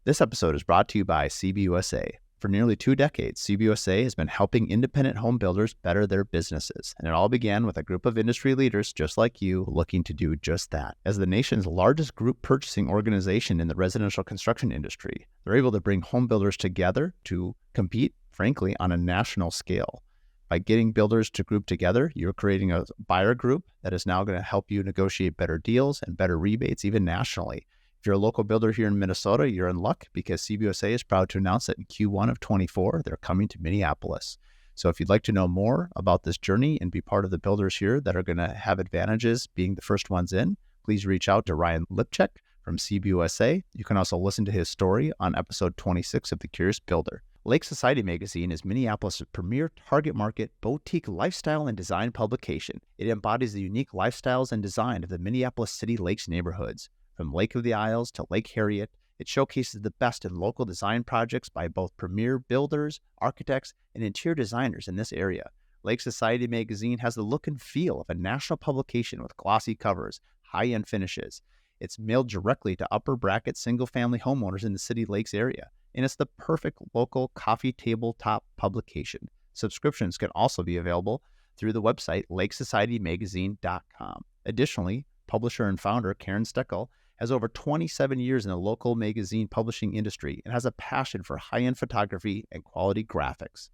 This episode is brought to you by CBUSA. For nearly 2 decades, CBUSA has been helping independent home builders better their businesses, and it all began with a group of industry leaders just like you looking to do just that. As the nation's largest group purchasing organization in the residential construction industry, they're able to bring home builders together to compete, frankly, on a national scale. By getting builders to group together, you're creating a buyer group that is now going to help you negotiate better deals and better rebates, even nationally. If you're a local builder here in Minnesota, you're in luck because CBUSA is proud to announce that in Q1 of 24, they're coming to Minneapolis. So if you'd like to know more about this journey and be part of the builders here that are going to have advantages being the first ones in, please reach out to Ryan Lipchek from CBUSA. You can also listen to his story on episode 26 of the Curious Builder. Lake Society magazine is Minneapolis' premier target market boutique lifestyle and design publication. It embodies the unique lifestyles and design of the Minneapolis City Lakes neighborhoods. From Lake of the Isles to Lake Harriet, it showcases the best in local design projects by both premier builders, architects, and interior designers in this area. Lake Society magazine has the look and feel of a national publication with glossy covers, high-end finishes. It's mailed directly to upper bracket single-family homeowners in the City Lakes area, and it's the perfect local coffee tabletop publication. Subscriptions can also be available through the website lakesocietymagazine.com. Additionally, publisher and founder Karen Steckel has over 27 years in the local magazine publishing industry and has a passion for high-end photography and quality graphics.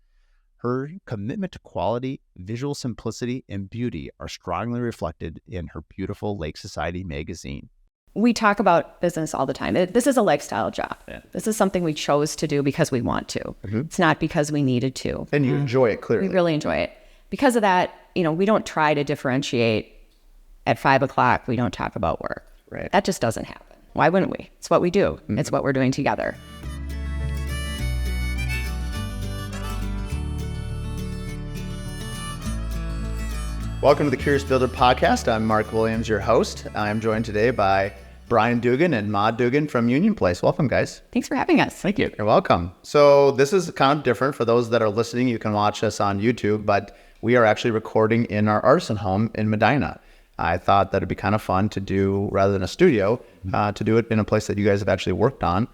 Her commitment to quality, visual simplicity, and beauty are strongly reflected in her beautiful Lake Society magazine. We talk about business all the time. This is a lifestyle job. Yeah. This is something we chose to do because we want to. Mm-hmm. It's not because we needed to. And you enjoy it, clearly. We really enjoy it. Because of that, we don't try to differentiate. At 5 o'clock, we don't talk about work. Right. That just doesn't happen. Why wouldn't we? It's what we do. Mm-hmm. It's what we're doing together. Welcome to the Curious Builder Podcast. I'm Mark Williams, your host. I'm joined today by Brian Duggan and Maud Duggan from Union Place. Welcome, guys. Thanks for having us. Thank you. You're welcome. So this is kind of different. For those that are listening, you can watch us on YouTube, but we are actually recording in our artisan home in Medina. I thought that it'd be kind of fun to do, rather than a studio, to do it in a place that you guys have actually worked on,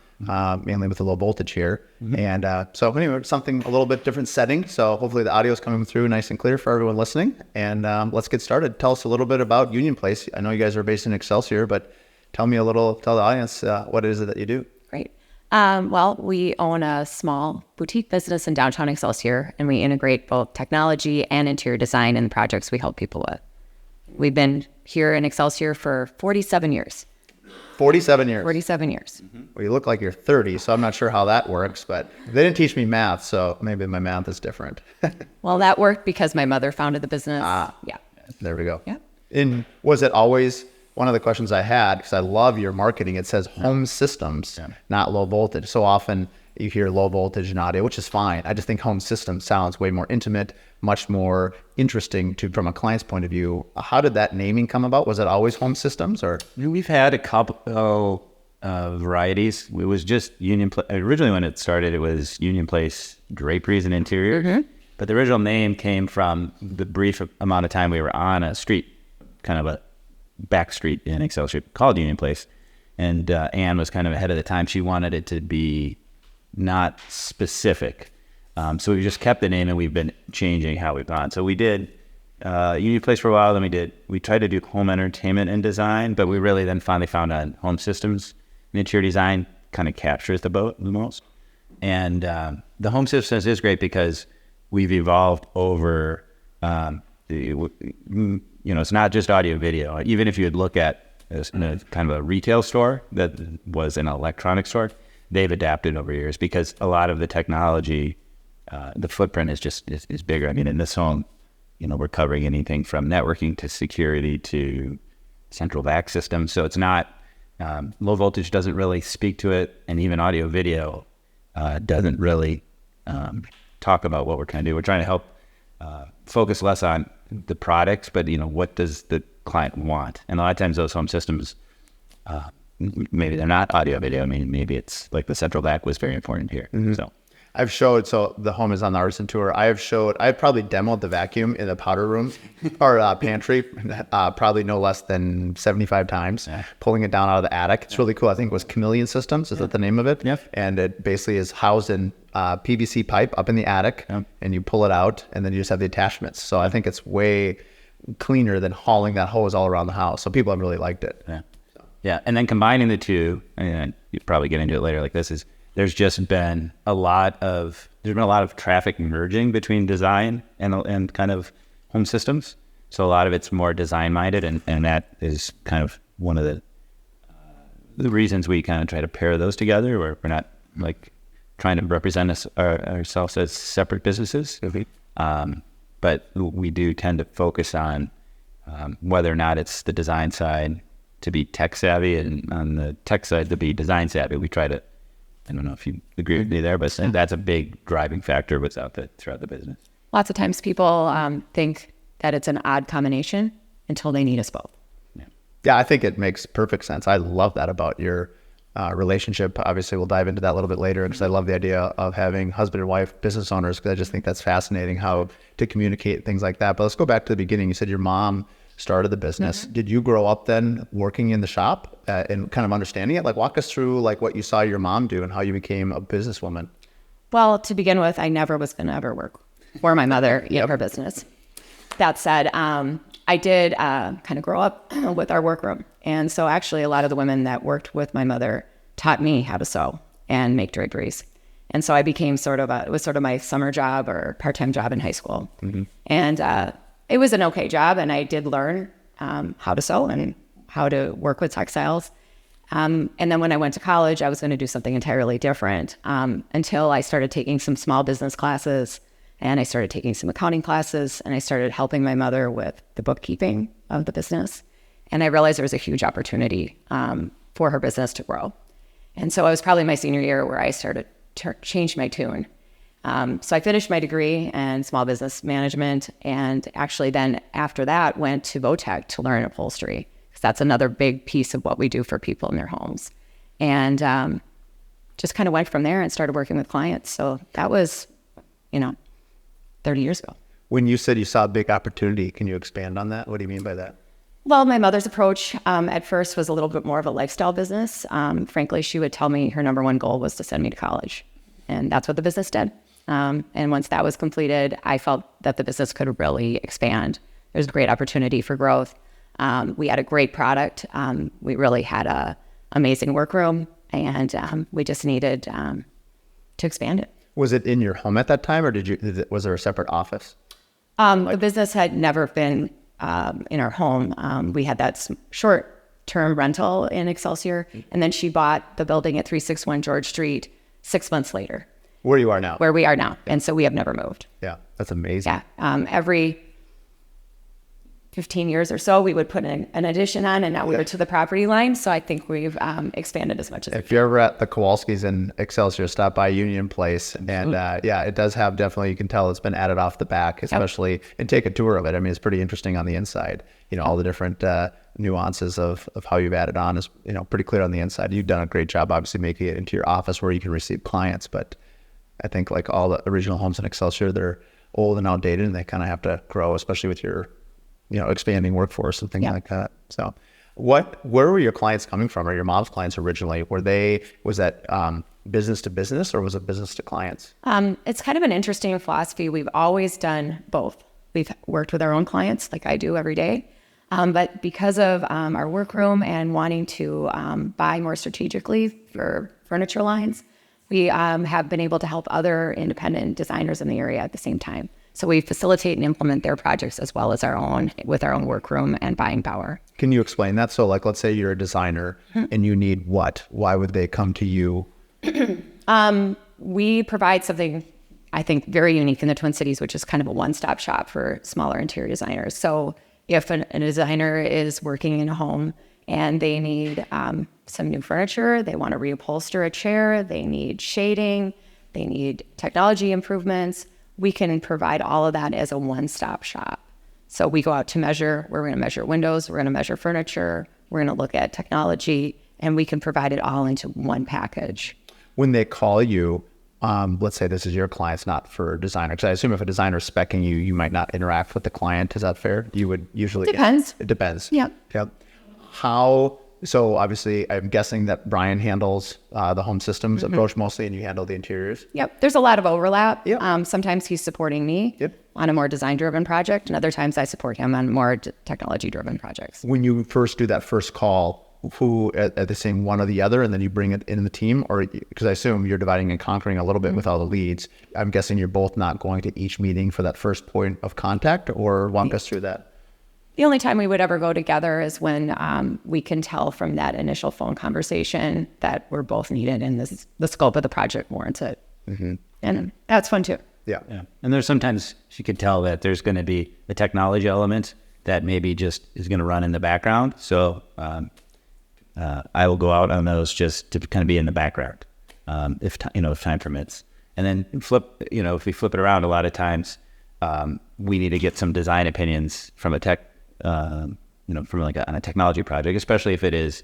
mainly with the low voltage here. Mm-hmm. And so anyway, something a little bit different setting. So hopefully the audio is coming through nice and clear for everyone listening. And let's get started. Tell us a little bit about Union Place. I know you guys are based in Excelsior, but tell the audience what it is that you do. Great. Well, we own a small boutique business in downtown Excelsior, and we integrate both technology and interior design in the projects we help people with. We've been here in Excelsior for 47 years. 47 years? 47 years. Mm-hmm. Well, you look like you're 30, so I'm not sure how that works, but they didn't teach me math, so maybe my math is different. Well, that worked because my mother founded the business. Yeah. There we go. Yeah. And was it always, one of the questions I had, because I love your marketing, it says home systems, not low voltage. So often you hear low voltage and audio, which is fine. I just think home system sounds way more intimate, much more interesting from a client's point of view. How did that naming come about? Was it always home systems, or? We've had a couple varieties. It was just Union Place. Originally when it started, it was Union Place Draperies and Interior. Mm-hmm. But the original name came from the brief amount of time we were on a street, kind of a back street in Excelsior called Union Place. And Anne was kind of ahead of the time. She wanted it to be not specific. So we just kept the name, and we've been changing how we've gone. So we did Union Place for a while, then we tried to do home entertainment and design, but we really then finally found out home systems and interior design kind of captures the most. And the home systems is great because we've evolved over, it's not just audio video. Even if you would look at kind of a retail store that was an electronic store, they've adapted over years because a lot of the technology, the footprint is bigger. I mean, in this home, we're covering anything from networking to security to central vac systems. So it's not, low voltage doesn't really speak to it. And even audio video doesn't really talk about what we're trying to do. We're trying to help focus less on the products, but what does the client want? And a lot of times those home systems, maybe they're not audio video. I mean, maybe it's like the central vac was very important here. Mm-hmm. So I've showed, so the home is on the artisan tour. I've probably demoed the vacuum in the powder room or pantry, probably no less than 75 times, pulling it down out of the attic. It's really cool. I think it was Chameleon Systems. Is that the name of it? Yep. And it basically is housed in PVC pipe up in the attic, and you pull it out, and then you just have the attachments. So I think it's way cleaner than hauling that hose all around the house. So people have really liked it. Yeah. Yeah. And then combining the two, and you probably get into it later, like this is, there's been a lot of traffic merging between design and kind of home systems. So a lot of it's more design minded, and that is kind of one of the reasons we kind of try to pair those together, where we're not like trying to represent ourselves as separate businesses. But we do tend to focus on whether or not it's the design side to be tech savvy, and on the tech side to be design savvy. We try to, I don't know if you agree with me there, but that's a big driving factor throughout the business. Lots of times people think that it's an odd combination until they need us both. Yeah, I think it makes perfect sense. I love that about your relationship. Obviously, we'll dive into that a little bit later, because I love the idea of having husband and wife business owners, because I just think that's fascinating how to communicate things like that. But let's go back to the beginning. You said your mom started the business. Did you grow up then working in the shop and kind of understanding it? Like, walk us through like what you saw your mom do and how you became a businesswoman. Well, to begin with, I never was going to ever work for my mother in her business. That said, I did kind of grow up with our workroom. And so actually a lot of the women that worked with my mother taught me how to sew and make draperies. And so I became it was sort of my summer job or part-time job in high school. And it was an okay job, and I did learn how to sew and how to work with textiles. And then when I went to college, I was going to do something entirely different until I started taking some small business classes, and I started taking some accounting classes, and I started helping my mother with the bookkeeping of the business. And I realized there was a huge opportunity for her business to grow. And so it was probably my senior year where I started to change my tune. So I finished my degree in small business management, and actually then after that went to Votech to learn upholstery, because that's another big piece of what we do for people in their homes. And just kind of went from there and started working with clients. So that was, 30 years ago. When you said you saw a big opportunity, can you expand on that? What do you mean by that? Well, my mother's approach at first was a little bit more of a lifestyle business. Frankly, she would tell me her number one goal was to send me to college. And that's what the business did. And once that was completed, I felt that the business could really expand. There's a great opportunity for growth. We had a great product. We really had an amazing workroom, and we just needed to expand it. Was it in your home at that time, or was there a separate office? The business had never been in our home. We had that short-term rental in Excelsior, and then she bought the building at 361 George Street 6 months later. Where you are now. Where we are now. And so we have never moved. Yeah, that's amazing. Yeah. Every 15 years or so, we would put an addition on, and now we're to the property line. So I think we've expanded as much as If you're ever at the Kowalski's in Excelsior, stop by Union Place. And it does have definitely, you can tell it's been added off the back, especially, and take a tour of it. I mean, it's pretty interesting on the inside. All the different nuances of how you've added on is, pretty clear on the inside. You've done a great job, obviously, making it into your office where you can receive clients. But I think like all the original homes in Excelsior, they're old and outdated, and they kind of have to grow, especially with your expanding workforce and things like that. So where were your clients coming from, or your mom's clients originally? Was that business to business, or was it business to clients? It's kind of an interesting philosophy. We've always done both. We've worked with our own clients like I do every day. But because of our workroom and wanting to buy more strategically for furniture lines, we have been able to help other independent designers in the area at the same time. So we facilitate and implement their projects as well as our own, with our own workroom and buying power. Can you explain that? So like, let's say you're a designer and you need what? Why would they come to you? We provide something, I think, very unique in the Twin Cities, which is kind of a one-stop shop for smaller interior designers. So if a designer is working in a home and they need some new furniture, they want to reupholster a chair, they need shading, they need technology improvements, we can provide all of that as a one-stop shop. So we go out to measure, we're going to measure windows, we're going to measure furniture, we're going to look at technology, and we can provide it all into one package. When they call you, let's say this is your client's not for a designer, because I assume if a designer is speccing you, you might not interact with the client. Is that fair? You would usually... Depends. It depends. Yeah. Yep. So obviously I'm guessing that Brian handles the home systems approach mostly, and you handle the interiors. Yep. There's a lot of overlap. Yep. Sometimes he's supporting me on a more design-driven project, and other times I support him on more technology-driven projects. When you first do that first call, who are they saying one or the other, and then you bring it in the team? Or because I assume you're dividing and conquering a little bit with all the leads. I'm guessing you're both not going to each meeting for that first point of contact, or walk us through that. The only time we would ever go together is when we can tell from that initial phone conversation that we're both needed and the scope of the project warrants it. And that's fun too. Yeah. And there's sometimes you could tell that there's going to be a technology element that maybe just is going to run in the background. So I will go out on those just to kind of be in the background, if time permits. And then if we flip it around, a lot of times we need to get some design opinions from a tech, from on a technology project, especially if it is,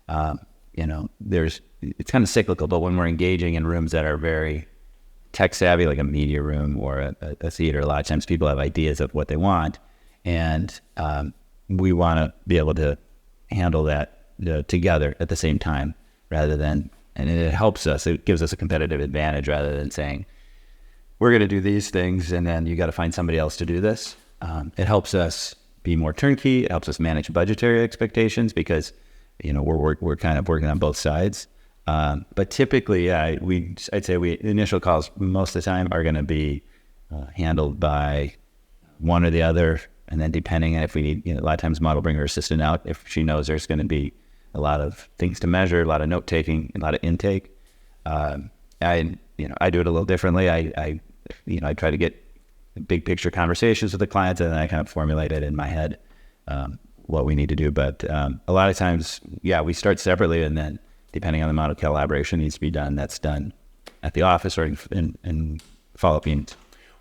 it's kind of cyclical. But when we're engaging in rooms that are very tech savvy, like a media room or a theater, a lot of times people have ideas of what they want, and we want to be able to handle that together at the same time, rather than, and it helps us, it gives us a competitive advantage rather than saying, we're going to do these things and then you got to find somebody else to do this. It helps us be more turnkey. It helps us manage budgetary expectations because, we're kind of working on both sides. But typically, I'd say initial calls most of the time are going to be handled by one or the other. And then depending on if we need, a lot of times Maud will bring her assistant out if she knows there's going to be a lot of things to measure, a lot of note taking, a lot of intake. I do it a little differently. I try to get big picture conversations with the clients, and then I kind of formulate it in my head, what we need to do. But a lot of times, we start separately, and then depending on the amount of collaboration needs to be done, that's done at the office or in follow-up meetings.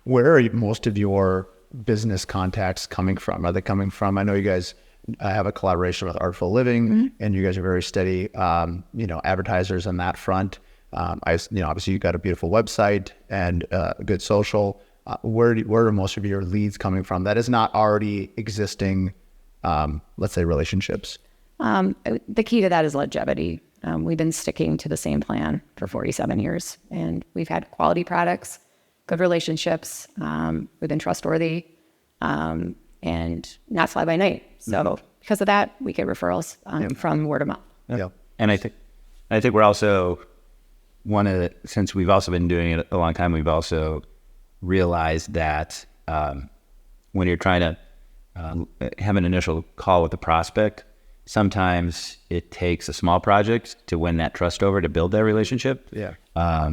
Where are most of your business contacts coming from? Are they coming from, I know you guys have a collaboration with Artful Living, and you guys are very steady, advertisers on that front. Obviously you've got a beautiful website and a good social. Where are most of your leads coming from that is not already existing, let's say, relationships? The key to that is longevity. We've been sticking to the same plan for 47 years, and we've had quality products, good relationships. We've been trustworthy, and not fly by night. So because of that, we get referrals from word of mouth. Yeah. And I think we're also since we've also been doing it a long time, we've also realized that when you're trying to have an initial call with a prospect, sometimes it takes a small project to win that trust over, to build that relationship. Yeah.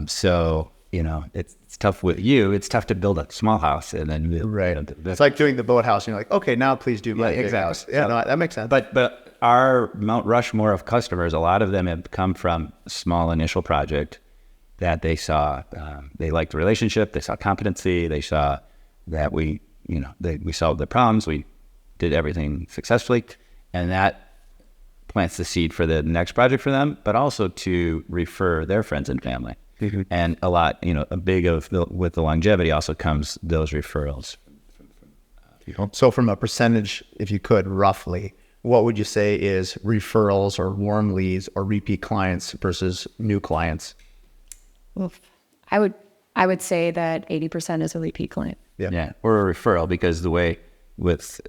So, it's tough with you. It's tough to build a small house, and then it's like doing the boathouse. And you're like, okay, now please do my big house. Yeah, no, that makes sense. But our Mount Rushmore of customers, a lot of them have come from a small initial project that they saw. They liked the relationship. They saw competency. They saw that we solved their problems. We did everything successfully, and that plants the seed for the next project for them, but also to refer their friends and family. And a lot, with the longevity also comes those referrals. So from a percentage, if you could, roughly, what would you say is referrals or warm leads or repeat clients versus new clients? Oof. I would say that 80% is a repeat client. Yeah. Or a referral, because the way with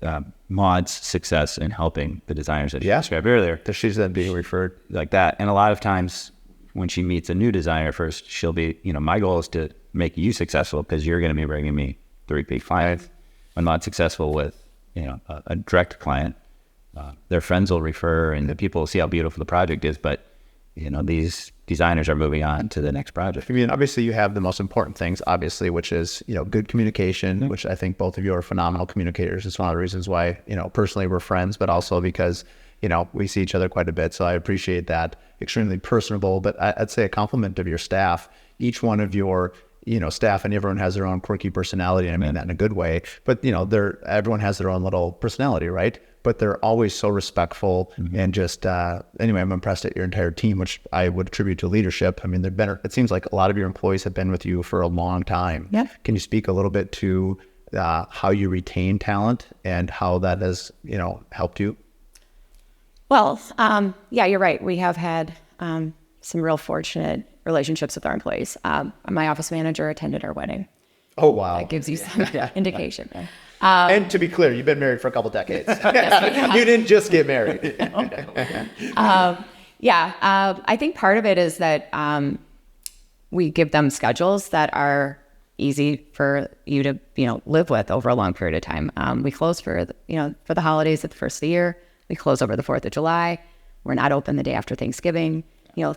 Maud's success in helping the designers that she described earlier, that she's then being referred like that. And a lot of times when she meets a new designer first, she'll be, my goal is to make you successful because you're going to be bringing me the repeat clients. When Maud's successful with, a direct client, their friends will refer, and the people will see how beautiful the project is. But, these designers are moving on to the next project. I mean, obviously you have the most important things, which is, good communication, which I think both of you are phenomenal communicators. It's one of the reasons why, personally we're friends, but also because, we see each other quite a bit. So I appreciate that. Extremely personable, but I'd say a compliment of your staff. Each one of your, staff, and everyone has their own quirky personality. And I mean that in a good way, but everyone has their own little personality, right? but they're always so respectful and just, anyway, I'm impressed at your entire team, which I would attribute to leadership. I mean, it seems like a lot of your employees have been with you for a long time. Yeah. Can you speak a little bit to how you retain talent and how that has, helped you? Well, yeah, you're right. We have had some real fortunate relationships with our employees. My office manager attended our wedding. Oh, wow. That gives you some indication. And to be clear, you've been married for a couple decades. You didn't just get married. I think part of it is that we give them schedules that are easy for you to, live with over a long period of time. We close for the holidays at the first of the year. We close over the 4th of July. We're not open the day after Thanksgiving.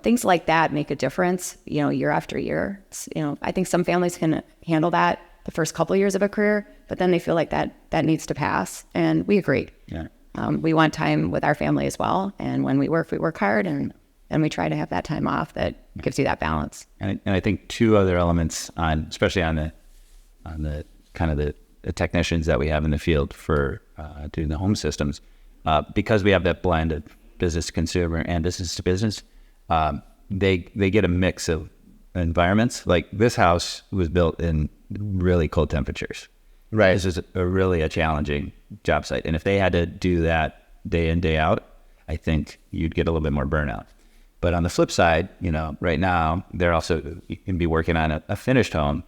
Things like that make a difference, year after year. I think some families can handle that the first couple of years of a career, but then they feel like that needs to pass. And we agree. Yeah. We want time with our family as well. And when we work hard, and we try to have that time off that gives you that balance. And I think two other elements especially on the kind of the technicians that we have in the field for doing the home systems, because we have that blend of business to consumer and business to business, they get a mix of environments. Like this house was built in really cold temperatures. Right. This is really a challenging job site. And if they had to do that day in, day out, I think you'd get a little bit more burnout. But on the flip side, right now, you can be working on a finished home,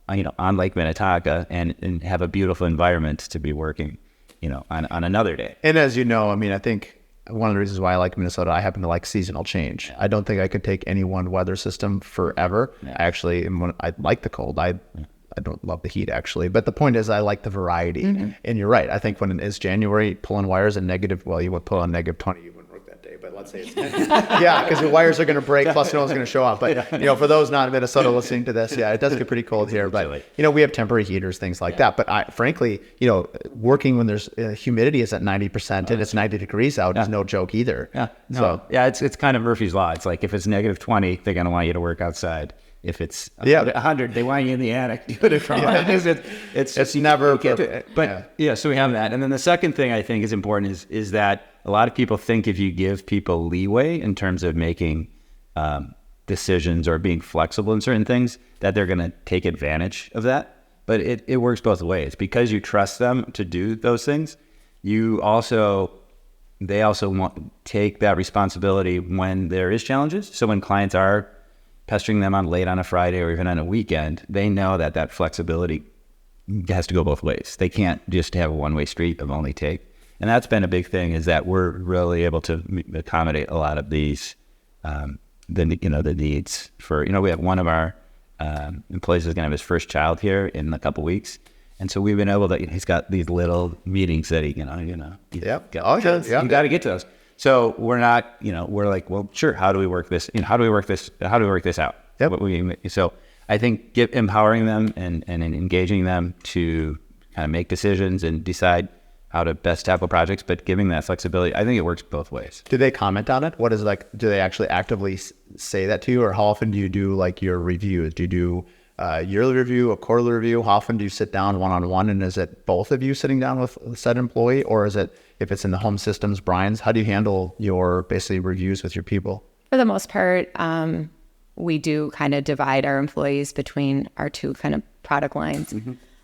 on Lake Minnetonka and have a beautiful environment to be working, on another day. And as you know, I think one of the reasons why I like Minnesota, I happen to like seasonal change. I don't think I could take any one weather system forever. Yeah. Actually, I like the cold. I don't love the heat, actually. But the point is, I like the variety. And you're right. I think when it is January, pulling wires in you would pull on negative 20, you wouldn't work that day. But let's say it's because the wires are going to break, plus no one's going to show up. But, for those not in Minnesota listening to this, it does get pretty cold here. But, we have temporary heaters, things like that. But frankly, working when there's humidity is at 90% and it's 90 degrees out is no joke either. Yeah. No. So, it's kind of Murphy's Law. It's like if it's negative 20, they're going to want you to work outside. If it's 100, they want you in the attic. It's never perfect. But so we have that. And then the second thing I think is important is that a lot of people think if you give people leeway in terms of making decisions or being flexible in certain things, that they're going to take advantage of that. But it works both ways. Because you trust them to do those things, they also take that responsibility when there is challenges. So when clients are pestering them late on a Friday or even on a weekend, they know that flexibility has to go both ways. They can't just have a one-way street of only take. And that's been a big thing, is that we're really able to accommodate a lot of these, the needs for, we have one of our employees is going to have his first child here in a couple weeks. And so we've been able to, he's got these little meetings that you got to get to those. So we're not, we're like, well, sure. How do we work this? How do we work this out? Yep. So I think empowering them and engaging them to kind of make decisions and decide how to best tackle projects, but giving that flexibility, I think it works both ways. Do they comment on it? What is do they actually actively say that to you? Or how often do you do your reviews? Do you do a yearly review, a quarterly review? How often do you sit down one-on-one? And is it both of you sitting down with said employee? Or is it, if it's in the home systems, Brian's, how do you handle your basically reviews with your people? For the most part, we do kind of divide our employees between our two kind of product lines.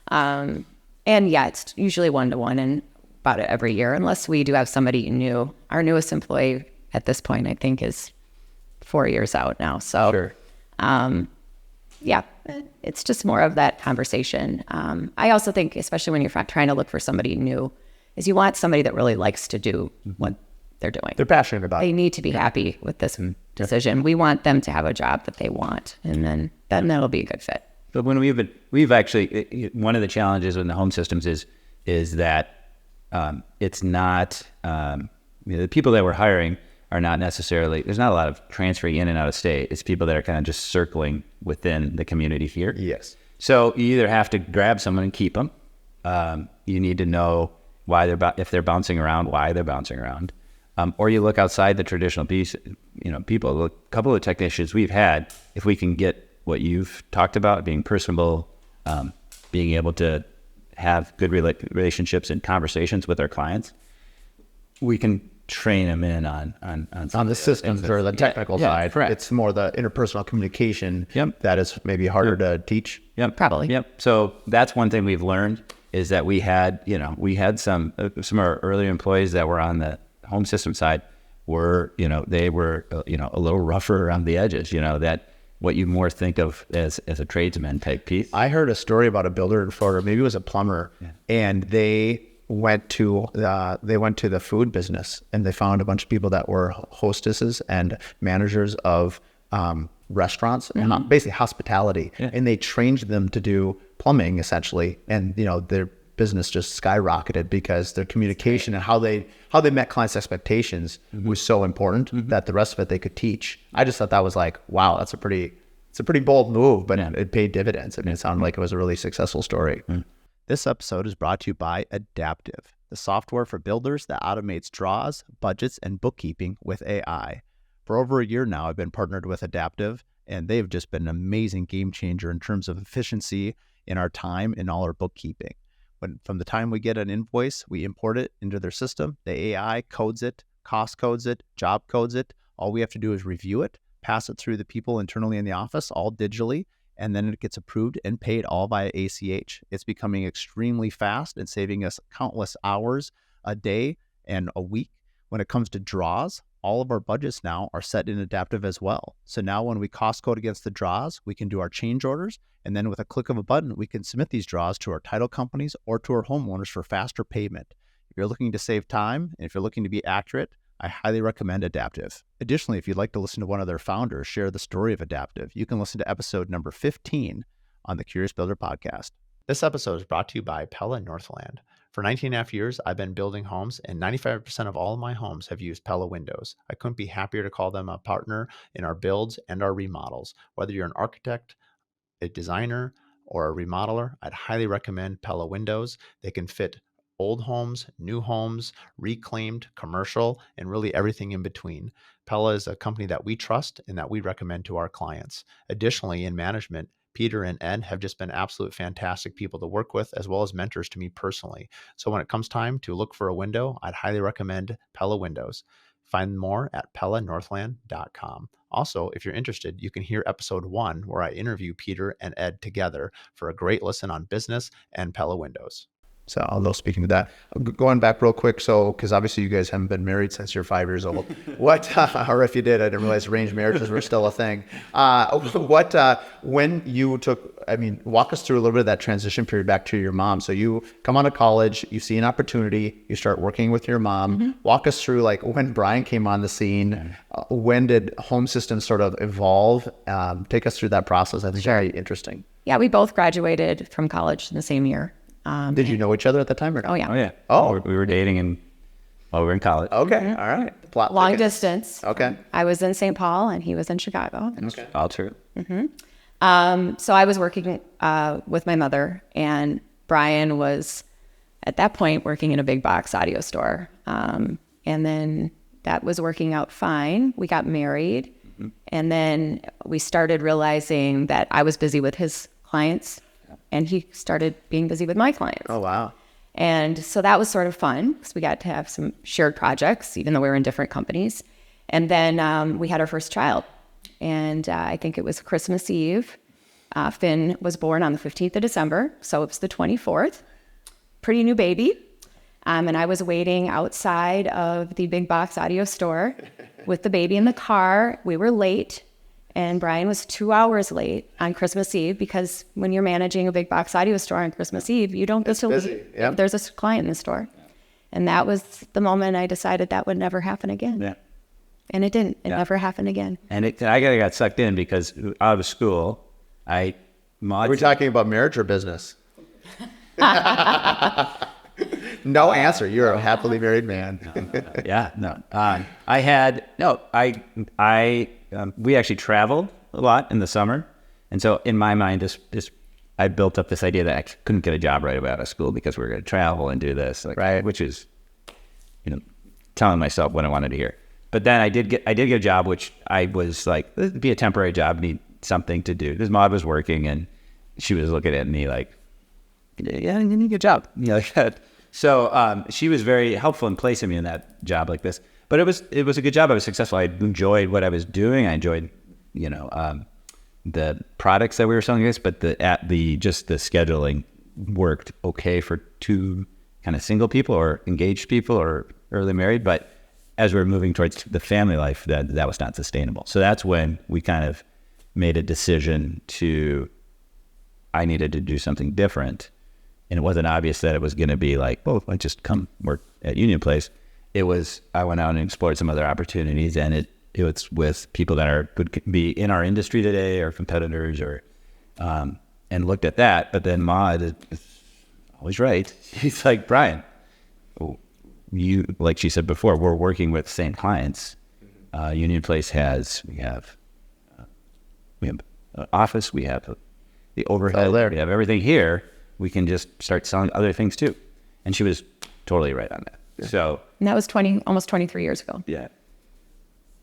And it's usually one-to-one and about every year, unless we do have somebody new. Our newest employee at this point, I think, is 4 years out now. So, sure. It's just more of that conversation. I also think, especially when you're trying to look for somebody new, is you want somebody that really likes to do what they're doing. They're passionate about it. They need to be happy with this decision. We want them to have a job that they want, and then that'll be a good fit. But when we've actually, one of the challenges in the home systems is that it's not, the people that we're hiring are not necessarily, there's not a lot of transferring in and out of state. It's people that are kind of just circling within the community here. Yes. So you either have to grab someone and keep them. You need to know why if they're bouncing around, why they're bouncing around. Or you look outside the traditional piece, people, a couple of technicians we've had, if we can get what you've talked about, being personable, being able to have good relationships and conversations with our clients, we can train them in on the systems or the technical side. Correct. It's more the interpersonal communication Yep. that is maybe harder to teach. Yep. Probably. Yep. So that's one thing we've learned is that we had some of our earlier employees that were on the home system side were, they were, a little rougher around the edges, that what you more think of as a tradesman type piece. I heard a story about a builder in Florida, maybe it was a plumber, and they went to the food business and they found a bunch of people that were hostesses and managers of restaurants and basically hospitality, and they trained them to do plumbing essentially, and their business just skyrocketed because their communication and how they met clients' expectations was so important that the rest of it they could teach. I just thought that was like, wow, it's a pretty bold move, but it paid dividends. I mean, it sounded like it was a really successful story. This episode is brought to you by Adaptive, the software for builders that automates draws, budgets, and bookkeeping with AI. For over a year now, I've been partnered with Adaptive, and they've just been an amazing game changer in terms of efficiency in our time and all our bookkeeping. From the time we get an invoice, we import it into their system. The AI codes it, cost codes it, job codes it. All we have to do is review it, pass it through the people internally in the office, all digitally, and then it gets approved and paid all via ACH. It's becoming extremely fast and saving us countless hours a day and a week. When it comes to draws, all of our budgets now are set in Adaptive as well. So now when we cost code against the draws, we can do our change orders, and then with a click of a button, we can submit these draws to our title companies or to our homeowners for faster payment. If you're looking to save time, and if you're looking to be accurate, I highly recommend Adaptive. Additionally, if you'd like to listen to one of their founders share the story of Adaptive, you can listen to episode number 15 on the Curious Builder Podcast. This episode is brought to you by Pella Northland. For 19.5 years, I've been building homes, and 95% of all of my homes have used Pella windows. I couldn't be happier to call them a partner in our builds and our remodels. Whether you're an architect, a designer, or a remodeler, I'd highly recommend Pella windows. They can fit old homes, new homes, reclaimed, commercial, and really everything in between. Pella is a company that we trust and that we recommend to our clients. Additionally, in management, Peter and Ed have just been absolute fantastic people to work with, as well as mentors to me personally. So when it comes time to look for a window, I'd highly recommend Pella Windows. Find more at PellaNorthland.com. Also, if you're interested, you can hear episode 1 where I interview Peter and Ed together for a great listen on business and Pella Windows. So although speaking to that, going back real quick, so because obviously you guys haven't been married since you're 5 years old. What, or if you did, I didn't realize arranged marriages were still a thing. When you took, walk us through a little bit of that transition period back to your mom. So you come out of college, you see an opportunity, you start working with your mom. Walk us through like when Brian came on the scene, when did home systems sort of evolve? Take us through that process. I think it's very interesting. Yeah, we both graduated from college in the same year. Did you know each other at the time? Or? Oh, yeah. Oh, yeah. Oh. We were dating while we were in college. Okay. All right. Plot Long thickens. distance. Okay. I was in St. Paul and he was in Chicago. Okay. All true. So I was working with my mother, and Brian was at that point working in a big box audio store. And then that was working out fine. We got married, and then we started realizing that I was busy with his clients and he started being busy with my clients. Oh, wow. And so that was sort of fun because we got to have some shared projects, even though we were in different companies. And then we had our first child. And I think it was Christmas Eve. Finn was born on the 15th of December, so it was the 24th. Pretty new baby. And I was waiting outside of the big box audio store with the baby in the car. We were late, and Brian was 2 hours late on Christmas Eve because when you're managing a big box audio store on Christmas Eve, you don't get to leave. Yep. There's a client in the store. And that was the moment I decided that would never happen again. Yeah. And it didn't. It never happened again. And I got sucked in because out of school, Are we talking about marriage or business? No answer. You're a happily married man. We actually traveled a lot in the summer. And so in my mind, I built up this idea that I couldn't get a job right away out of school because we were going to travel and do this, right? Which is, telling myself what I wanted to hear. But then I did get a job, which I was like, this would be a temporary job, need something to do. Because Maud was working and she was looking at me like, yeah, you need a job. Like that. So she was very helpful in placing me in that job like this. But it was a good job. I was successful. I enjoyed what I was doing. I enjoyed, the products that we were selling against, but the scheduling worked okay for two kind of single people or engaged people or early married. But as we were moving towards the family life, that was not sustainable. So that's when we kind of made a decision I needed to do something different. And it wasn't obvious that it was going to be like, oh, I just come work at Union Place. It was, I went out and explored some other opportunities, and it was with people that would be in our industry today or competitors and looked at that. But then Maud is always right. She's like, Brian, you, like she said before, we're working with the same clients. Union Place we have an office, we have the overhead, we have everything here. We can just start selling other things too. And she was totally right on that. Yeah. So, and that was almost 23 years ago. Yeah.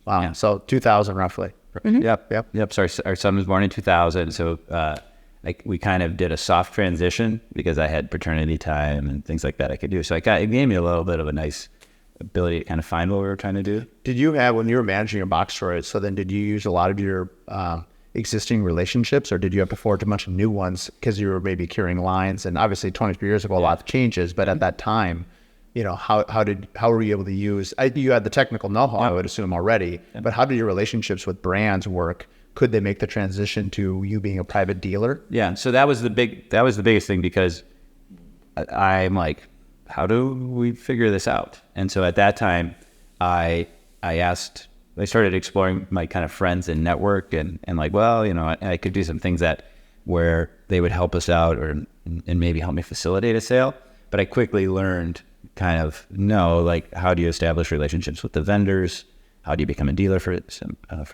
Wow. Yeah. So 2000 roughly. Mm-hmm. Yep. So our son was born in 2000. So we kind of did a soft transition because I had paternity time and things like that I could do. So it gave me a little bit of a nice ability to kind of find what we were trying to do. Did you have, when you were managing your box store, so then did you use a lot of your existing relationships, or did you have to forge a bunch of new ones because you were maybe carrying lines? And obviously 23 years ago, a lot changes, but at that time, how were you able to use, you had the technical know-how, I would assume already, but how did your relationships with brands work? Could they make the transition to you being a private dealer? Yeah. So that was the biggest thing, because I'm like, how do we figure this out? And so at that time, I started exploring my kind of friends and network and like, well, I could do some things where they would help us out and maybe help me facilitate a sale. But I quickly learned how do you establish relationships with the vendors? How do you become a dealer for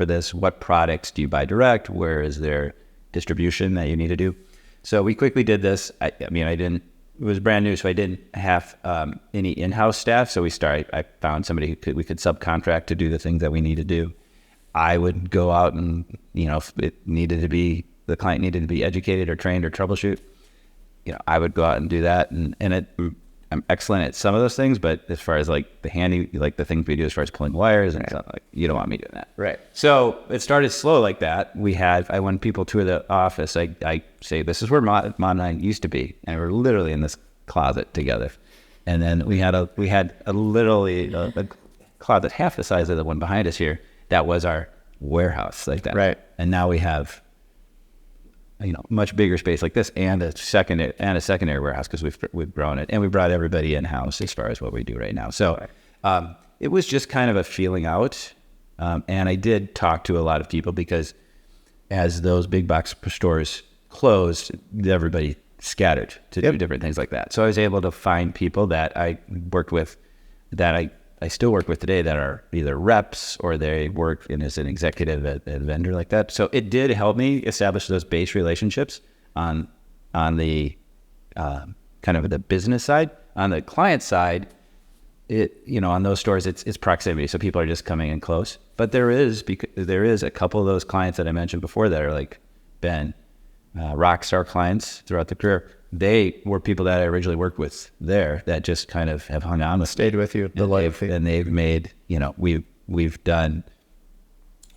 this? What products do you buy direct? Where is there distribution that you need to do? So we quickly did this. It was brand new, so I didn't have any in-house staff. So I found somebody we could subcontract to do the things that we need to do. I would go out and, if the client needed to be educated or trained or troubleshoot, I would go out and do that. And I'm excellent at some of those things, but as far as like the things we do as far as pulling wires and stuff, like, you don't want me doing that. Right. So it started slow like that. When people tour the office, I say, this is where Maud and I used to be. And we're literally in this closet together. And then we had a closet half the size of the one behind us here. That was our warehouse like that. Right. And now we have, much bigger space like this and a secondary warehouse, because we've grown it, and we brought everybody in house as far as what we do right now. So it was just kind of a feeling out, and I did talk to a lot of people, because as those big box stores closed, everybody scattered to do different things like that. So I was able to find people that I worked with, that I still work with today, that are either reps or they work as an executive at a vendor like that. So it did help me establish those base relationships on the kind of the business side. On the client side, on those stores, it's proximity. So people are just coming in close. But there is a couple of those clients that I mentioned before that are like been rock star clients throughout the career. They were people that I originally worked with there that just kind of have hung on with, stayed with you, and they've made, we've done,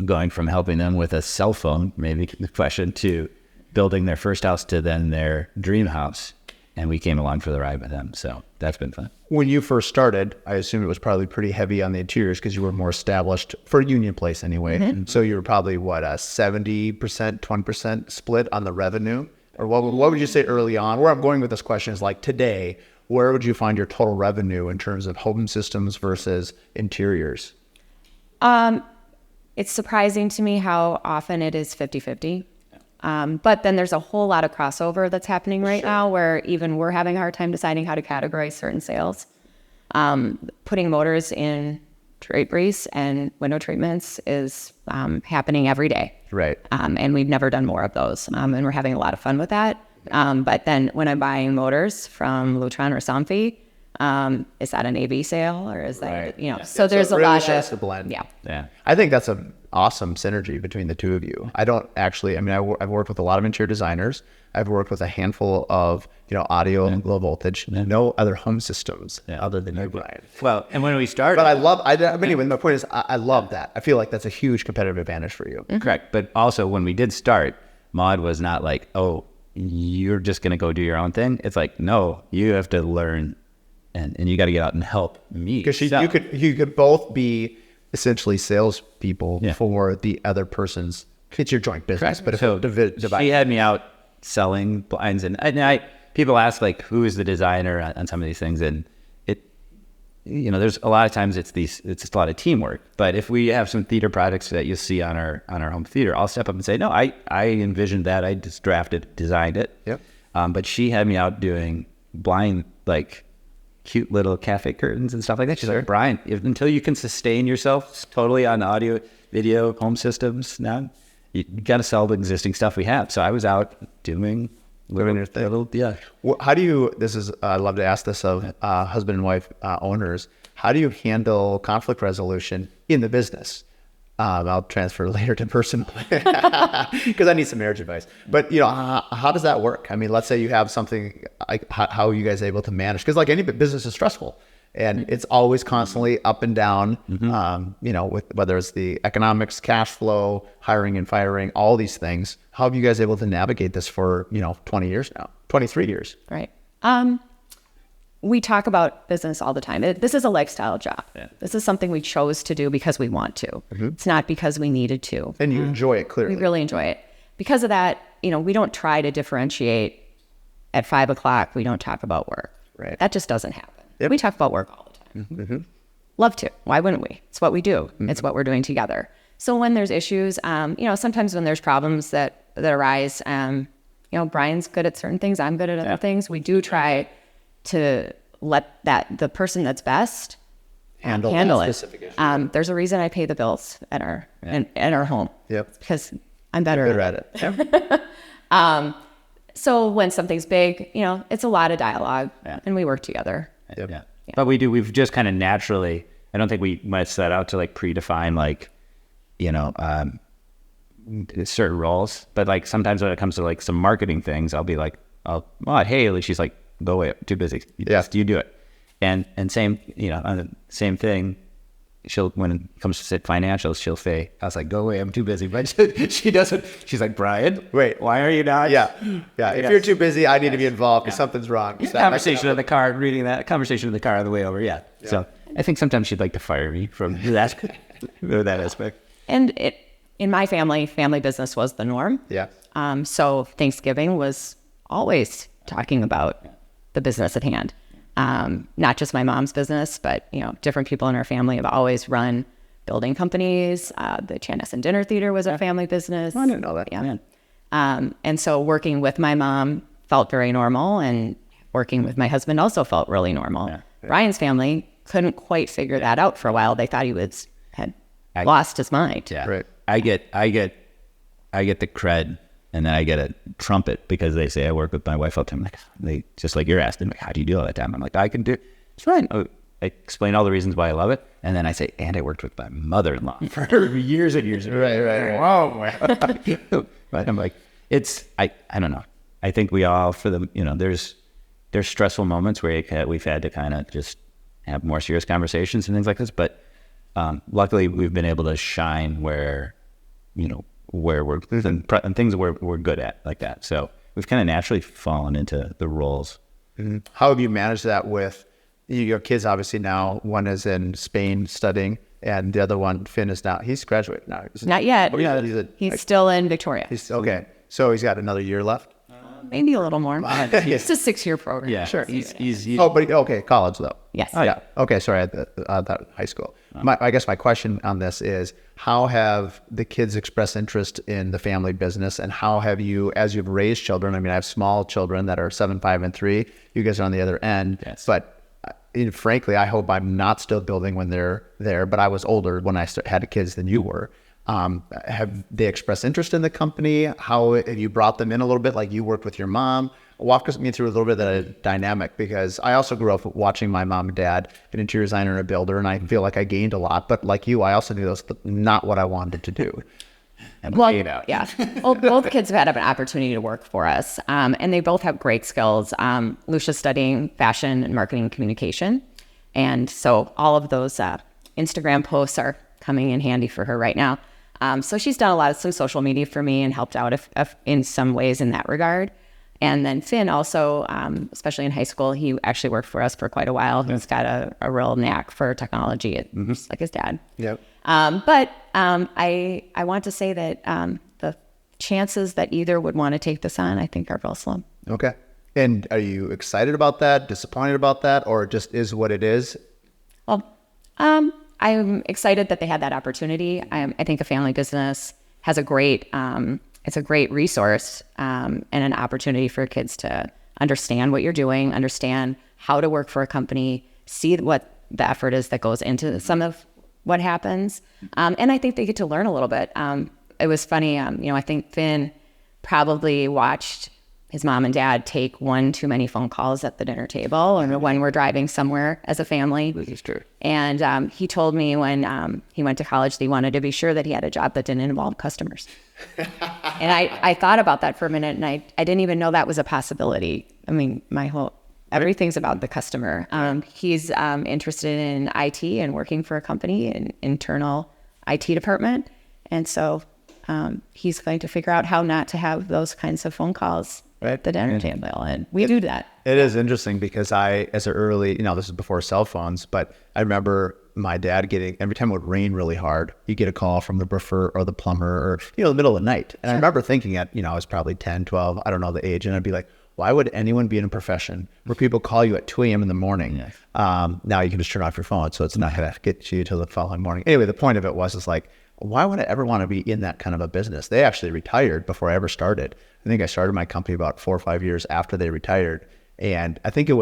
going from helping them with a cell phone, maybe the question, to building their first house to then their dream house. And we came along for the ride with them. So that's been fun. When you first started, I assume it was probably pretty heavy on the interiors because you were more established for Union Place anyway. Mm-hmm. So you were probably, a 70%, 20% split on the revenue? Or what would you say early on? Where I'm going with this question is like today, where would you find your total revenue in terms of home systems versus interiors? It's surprising to me how often it is 50-50. But then there's a whole lot of crossover that's happening right now, where even we're having a hard time deciding how to categorize certain sales. Putting motors in draperies and window treatments is happening every day. Right. And we've never done more of those. And we're having a lot of fun with that. But then when I'm buying motors from Lutron or Somfy, Is that an AB sale or is that, Right. you know, so there's it a really lot starts of, to blend. Yeah. I think that's an awesome synergy between the two of you. I don't actually, I mean, I've worked with a lot of interior designers. I've worked with a handful of, audio and low voltage, no other home systems other than you, Brian. Well, and when we started, But anyway, my point is, I love that. I feel like that's a huge competitive advantage for you. correct. But also when we did start, Maud was not like, oh, you're just going to go do your own thing. It's like, no, you have to learn and you got to get out and help me. Because you could both be essentially salespeople for the other person's. It's your joint business, but so she had me out selling blinds, and people ask like, who is the designer on some of these things, and there's a lot of times it's just a lot of teamwork. But if we have some theater projects that you see on our home theater, I'll step up and say, no, I envisioned that, I just designed it. Yep. But she had me out doing blind, like cute little cafe curtains and stuff like that. She's like, Brian, until you can sustain yourself totally on audio, video, home systems, now you got to sell the existing stuff we have. So I was out doing your thing. How do you, I love to ask this of husband and wife owners, how do you handle conflict resolution in the business? I'll transfer later to personal because I need some marriage advice. But how does that work? I mean, let's say you have something, how are you guys able to manage? Because like any business is stressful. And it's always constantly up and down, with whether it's the economics, cash flow, hiring and firing, all these things. How have you guys able to navigate this for, 20 years now, 23 years? Right. We talk about business all the time. This is a lifestyle job. Yeah. This is something we chose to do because we want to. Mm-hmm. It's not because we needed to. And you enjoy it, clearly. We really enjoy it. Because of that, we don't try to differentiate at 5 o'clock. We don't talk about work. Right. That just doesn't happen. Yep. We talk about work all the time. Mm-hmm. Love to. Why wouldn't we? It's what we do. Mm-hmm. It's what we're doing together. So when there's issues, sometimes when there's problems that arise, Brian's good at certain things. I'm good at other things. We do try to let the person that's best handle it. Specific issue. There's a reason I pay the bills at our home. Yep. It's because I'm better at it. Yep. So when something's big, it's a lot of dialogue, and we work together. Yep. Yeah. But we've just kind of naturally, I don't think we might set out to like predefine certain roles, but like sometimes when it comes to like some marketing things, I'll be like, Maud, hey, she's like, go away, too busy. You do it. And same, on the same thing, when it comes to financials, she'll say, I was like, go away, I'm too busy. But she doesn't, she's like, Brian, wait, why are you not? Yeah. If you're too busy, I need to be involed because something's wrong. Conversation in the car, reading that conversation in the car on the way over. Yeah. So I think sometimes she'd like to fire me from that aspect. And in my family business was the norm. Yeah. So Thanksgiving was always talking about the business at hand. Not just my mom's business, but, different people in our family have always run building companies. The Chanhassen Dinner Theater was a family business. I didn't know that. Yeah. And so working with my mom felt very normal, and working with my husband also felt really normal. Yeah. Brian's family couldn't quite figure that out for a while. They thought he had lost his mind. Yeah. Right. I get the cred, and then I get a trumpet because they say I work with my wife all the time. Like, they just like you're asking, like, how do you do all that time? I'm like, I can do. It's fine. I explain all the reasons why I love it, and then I say, and I worked with my mother-in-law for years and years. Right. Whoa. But I'm like, I don't know. I think we all there's stressful moments where we've had to kind of just have more serious conversations and things like this. But luckily, we've been able to shine where we're and things that we're good at like that. So we've kind of naturally fallen into the roles. Mm-hmm. How have you managed that with your kids? Obviously now one is in Spain studying, and the other one, Finn, is now, he's graduated now. Not yet. Oh, yeah, he's still in Victoria. Okay. So he's got another year left? Maybe a little more. It's a 6-year program. Yeah, sure. He's okay, college though. Yes. Oh, yeah. Okay, sorry, that high school. I guess my question on this is, how have the kids expressed interest in the family business, and how have you, as you've raised children, I mean, I have small children that are 7, 5, and 3. You guys are on the other end. Yes. But frankly, I hope I'm not still building when they're there, but I was older when I had kids than you were. Have they expressed interest in the company? How have you brought them in a little bit, like you worked with your mom? walk me through a little bit of that dynamic, because I also grew up watching my mom and dad, an interior designer and a builder, and I feel like I gained a lot. But like you, I also knew that's not what I wanted to do. Well, yeah. Well, both kids have had an opportunity to work for us, and they both have great skills. Lucia's studying fashion and marketing and communication, and so all of those Instagram posts are coming in handy for her right now. So she's done a lot of some social media for me and helped out if in some ways in that regard. And then Finn also, especially in high school, he actually worked for us for quite a while. He's got a real knack for technology, just like his dad. Yep. But I want to say that the chances that either would want to take this on, I think, are real slim. Okay. And are you excited about that, disappointed about that, or it just is what it is? Well, I'm excited that they had that opportunity. I think a family business has a great, it's a great resource and an opportunity for kids to understand what you're doing, understand how to work for a company, see what the effort is that goes into some of what happens. And I think they get to learn a little bit. It was funny, I think Finn probably watched his mom and dad take one too many phone calls at the dinner table or when we're driving somewhere as a family. This is true. And he told me when he went to college that he wanted to be sure that he had a job that didn't involve customers. And I thought about that for a minute, and I didn't even know that was a possibility. I mean, everything's about the customer. He's interested in IT and working for a company, an internal IT department. And so he's going to figure out how not to have those kinds of phone calls at the dinner table. And we do that. It is interesting because as an early, this is before cell phones, but I remember my dad getting, every time it would rain really hard, he'd get a call from the roofer or the plumber or, the middle of the night. And I remember thinking I was probably 10, 12, I don't know the age. And I'd be like, why would anyone be in a profession where people call you at 2 a.m. in the morning? Yes. Now you can just turn off your phone, so it's not going to get you till the following morning. Anyway, the point of it was, why would I ever want to be in that kind of a business? They actually retired before I ever started. I think I started my company about 4 or 5 years after they retired. And I think I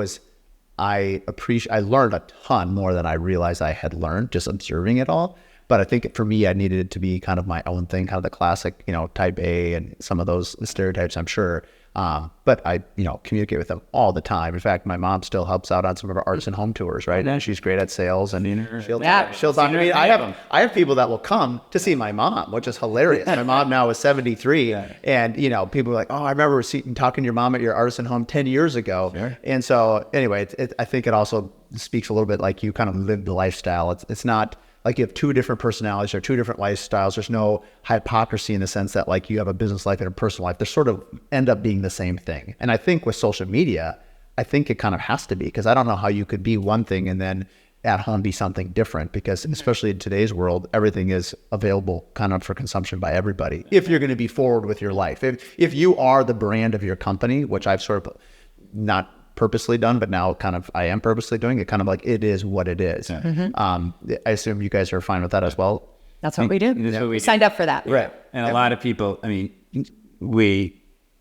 learned a ton more than I realized I had learned just observing it all. But I think for me, I needed it to be kind of my own thing, kind of the classic, type A and some of those stereotypes, I'm sure. But I, communicate with them all the time. In fact, my mom still helps out on some of our artisan home tours, right? And she's great at sales, and she'll talk to me. I have people that will come to see my mom, which is hilarious. My mom now is 73, and people are like, oh, I remember talking to your mom at your artisan home 10 years ago. Sure. And so anyway, I think it also speaks a little bit like you kind of live the lifestyle. It's not like you have two different personalities or two different lifestyles. There's no hypocrisy in the sense that like you have a business life and a personal life. They sort of end up being the same thing. And I think with social media, I think it kind of has to be, because I don't know how you could be one thing and then at home be something different, because especially in today's world, everything is available kind of for consumption by everybody. If you're going to be forward with your life, if you are the brand of your company, which I've sort of not purposely done, but now kind of I am purposely doing it, kind of like it is what it is. Yeah. Mm-hmm. I assume you guys are fine with that as well. That's what we do. We signed up for that. Right. And a lot of people,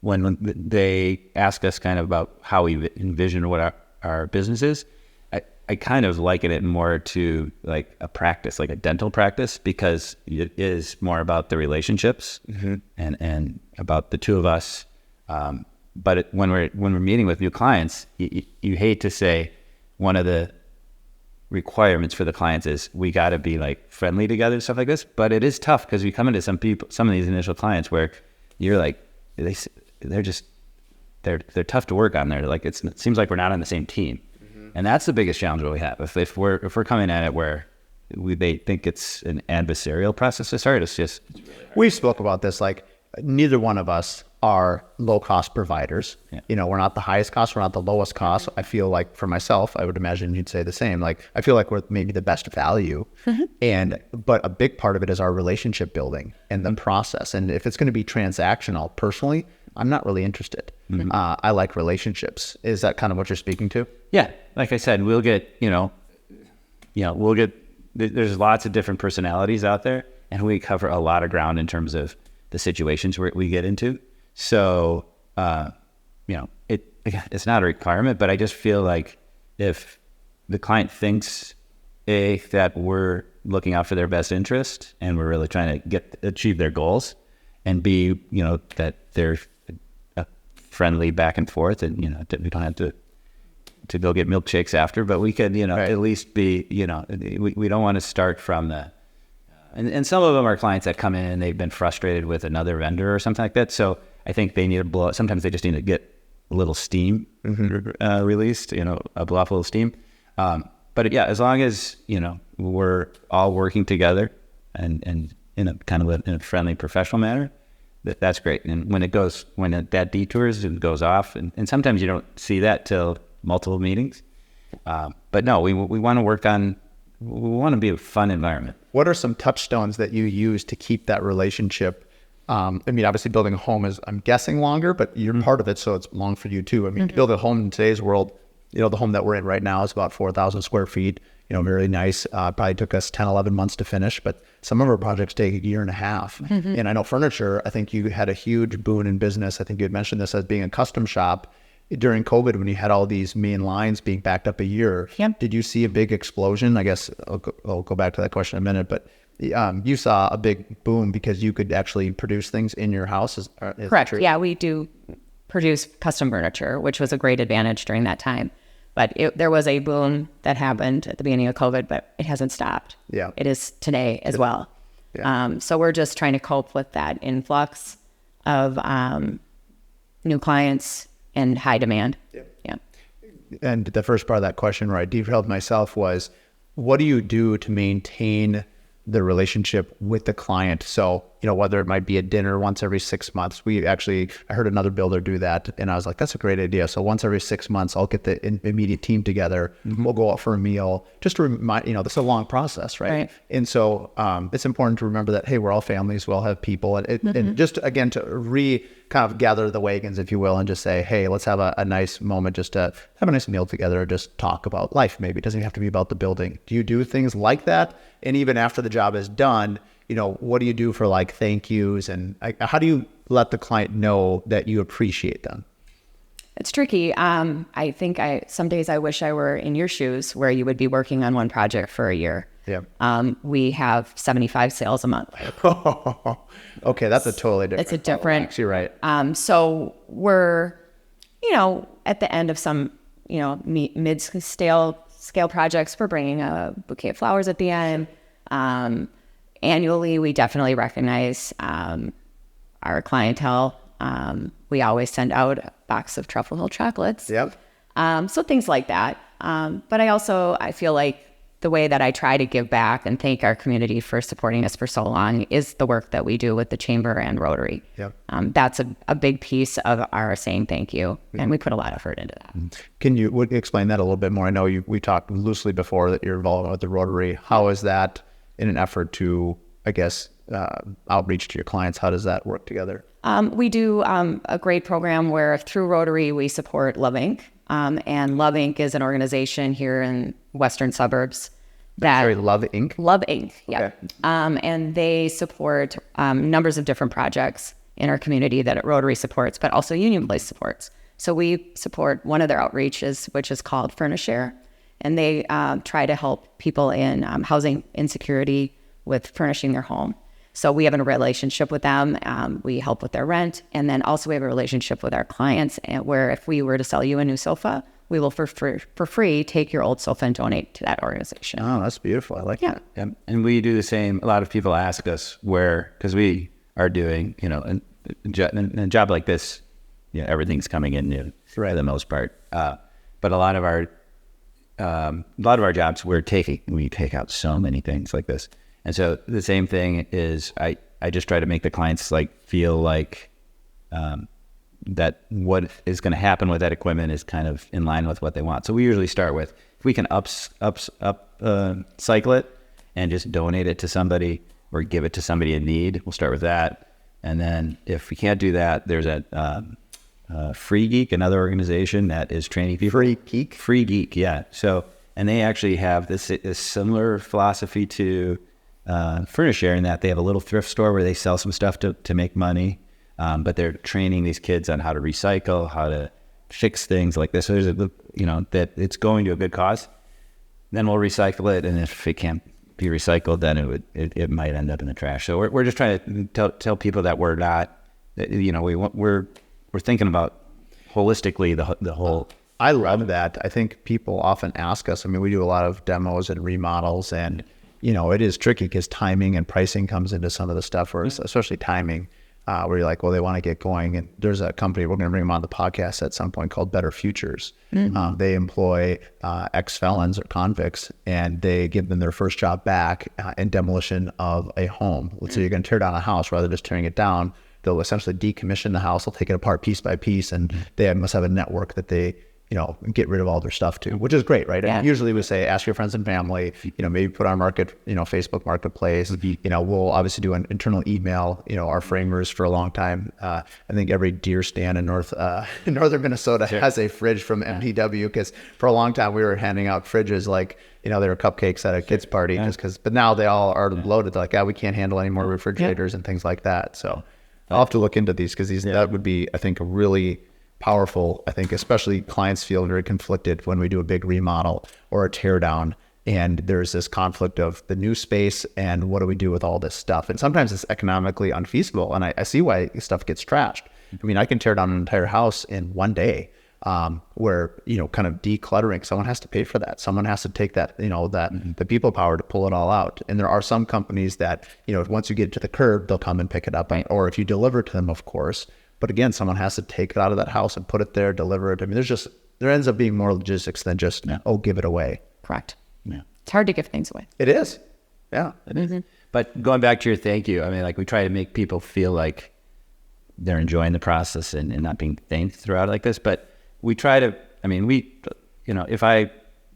when they ask us kind of about how we envision what our business is, I kind of liken it more to like a practice, like a dental practice, because it is more about the relationships and about the two of us. But when we're meeting with new clients, you hate to say one of the requirements for the clients is we got to be like friendly together and stuff like this. But it is tough because we come into some of these initial clients where you're like, they're tough to work on. It seems like we're not on the same team, and that's the biggest challenge that we have. If we're coming at it where they think it's an adversarial process to start, it's just we spoke about this. Like neither one of us are low-cost providers. Yeah. We're not the highest cost, we're not the lowest cost. I feel like for myself, I would imagine you'd say the same. Like I feel like we're maybe the best value. But a big part of it is our relationship building and the process. And if it's going to be transactional, personally, I'm not really interested. I like relationships. Is that kind of what you're speaking to? Yeah. Like I said, we'll get, there's lots of different personalities out there, and we cover a lot of ground in terms of the situations where we get into. So, it's not a requirement, but I just feel like if the client thinks that we're looking out for their best interest and we're really trying to achieve their goals, and B, that they're a friendly back and forth, and we don't have to go get milkshakes after, but we could Right. at least be we don't want to start from the and some of them are clients that come in and they've been frustrated with another vendor or something like that. So I think they need to blow. Sometimes they just need to get a little steam released, a blow off a little steam. But yeah, as long as we're all working together and in a kind of in a friendly, professional manner, that's great. And when that detours and goes off, and sometimes you don't see that till multiple meetings. But no, we want to work on. We want to be a fun environment. What are some touchstones that you use to keep that relationship? I mean, obviously building a home is, I'm guessing, longer, but you're part of it, so it's long for you too. I mean, to build a home in today's world, the home that we're in right now is about 4,000 square feet, very nice. Probably took us 10, 11 months to finish, but some of our projects take a year and a half. And I know furniture, I think you had a huge boon in business. I think you had mentioned this as being a custom shop. During COVID, when you had all these main lines being backed up a year, did you see a big explosion? I guess I'll go back to that question in a minute, but you saw a big boom because you could actually produce things in your house. Is Correct. Yeah, we do produce custom furniture, which was a great advantage during that time. But there was a boom that happened at the beginning of COVID, but it hasn't stopped. Yeah. It is today as well. Yeah. So we're just trying to cope with that influx of new clients and high demand. Yeah. And the first part of that question, where I derailed myself, was what do you do to maintain the relationship with the client? So, whether it might be a dinner once every 6 months. I heard another builder do that, and I was like, that's a great idea. So once every 6 months, I'll get the immediate team together. We'll go out for a meal, just to remind, this is a long process, right? And so it's important to remember that, hey, we're all families, we all have people. And just, again, to kind of gather the wagons, if you will, and just say, hey, let's have a nice moment just to have a nice meal together, just talk about life. Maybe it doesn't have to be about the building. Do you do things like that? And even after the job is done, what do you do for like thank yous, and how do you let the client know that you appreciate them? It's tricky. I think some days I wish I were in your shoes, where you would be working on one project for a year. Yeah. We have 75 sales a month. Okay, that's a totally different. It's a different. Actually, right. So we're, at the end of some, mid-scale projects, we're bringing a bouquet of flowers at the end. Annually, we definitely recognize our clientele. We always send out a box of Truffle Hill chocolates. Yep. So things like that. But I feel like the way that I try to give back and thank our community for supporting us for so long is the work that we do with the Chamber and Rotary. Yep. That's a big piece of our saying thank you, and we put a lot of effort into that. Can you explain that a little bit more? I know we talked loosely before that you're involved with the Rotary. How is that in an effort to, I guess, outreach to your clients? How does that work together? We do a great program where through Rotary we support Love Inc. And Love Inc. is an organization here in western suburbs Love Inc.? Love Inc. Yeah. Okay. And they support numbers of different projects in our community that Rotary supports, but also Union Place supports. So we support one of their outreaches, which is called Furnish Share. And they try to help people in housing insecurity with furnishing their home. So we have a relationship with them. We help with their rent. And then also we have a relationship with our clients, where if we were to sell you a new sofa, we will for free take your old sofa and donate to that organization. Oh, that's beautiful. I like that. Yeah. And we do the same. A lot of people ask us because we are doing, a job like this, everything's coming in new for the most part. But a lot of our jobs, we take out so many things like this. And so the same thing is I just try to make the clients feel like that what is going to happen with that equipment is kind of in line with what they want. So we usually start with, if we can cycle it and just donate it to somebody or give it to somebody in need, we'll start with that. And then if we can't do that, there's a Free Geek, another organization that is training people. Free Geek, yeah. So, and they actually have this similar philosophy to Furnish Share, in that they have a little thrift store where they sell some stuff to make money, but they're training these kids on how to recycle, how to fix things like this. So there's that it's going to a good cause. Then we'll recycle it, and if it can't be recycled, then it might end up in the trash. So we're just trying to tell people that we're not, we're thinking about holistically the whole. I love that. I think people often ask us, I mean, we do a lot of demos and remodels, and, it is tricky because timing and pricing comes into some of the stuff, or especially timing, where you're like, well, they want to get going. And there's a company, we're going to bring them on the podcast at some point, called Better Futures. They employ ex-felons or convicts, and they give them their first job back in demolition of a home. So you're going to tear down a house rather than just tearing it down. They'll essentially decommission the house. They'll take it apart piece by piece, and they must have a network that they get rid of all their stuff to, which is great, right? Yeah. And usually we say, ask your friends and family, maybe put on market, Facebook Marketplace. We'll obviously do an internal email, our framers for a long time. I think every deer stand in northern Minnesota has a fridge from MTW, because for a long time we were handing out fridges like, they were cupcakes at a kid's party, but now they all are loaded. They're like, we can't handle any more refrigerators and things like that. So I'll have to look into these, because that would be, I think, a really powerful. I think especially clients feel very conflicted when we do a big remodel or a tear down, and there's this conflict of the new space and what do we do with all this stuff. And sometimes it's economically unfeasible, and I see why stuff gets trashed. I mean, I can tear down an entire house in one day, where, kind of decluttering, someone has to pay for that. Someone has to take that, the people power to pull it all out. And there are some companies that, once you get to the curb, they'll come and pick it up. Or if you deliver to them, of course. But again, someone has to take it out of that house and put it there, deliver it. I mean, there ends up being more logistics than just, give it away. Correct. Yeah. It's hard to give things away. It is. Yeah. Mm-hmm. But going back to your thank you, I mean, we try to make people feel like they're enjoying the process and not being thanked throughout like this. But we try to,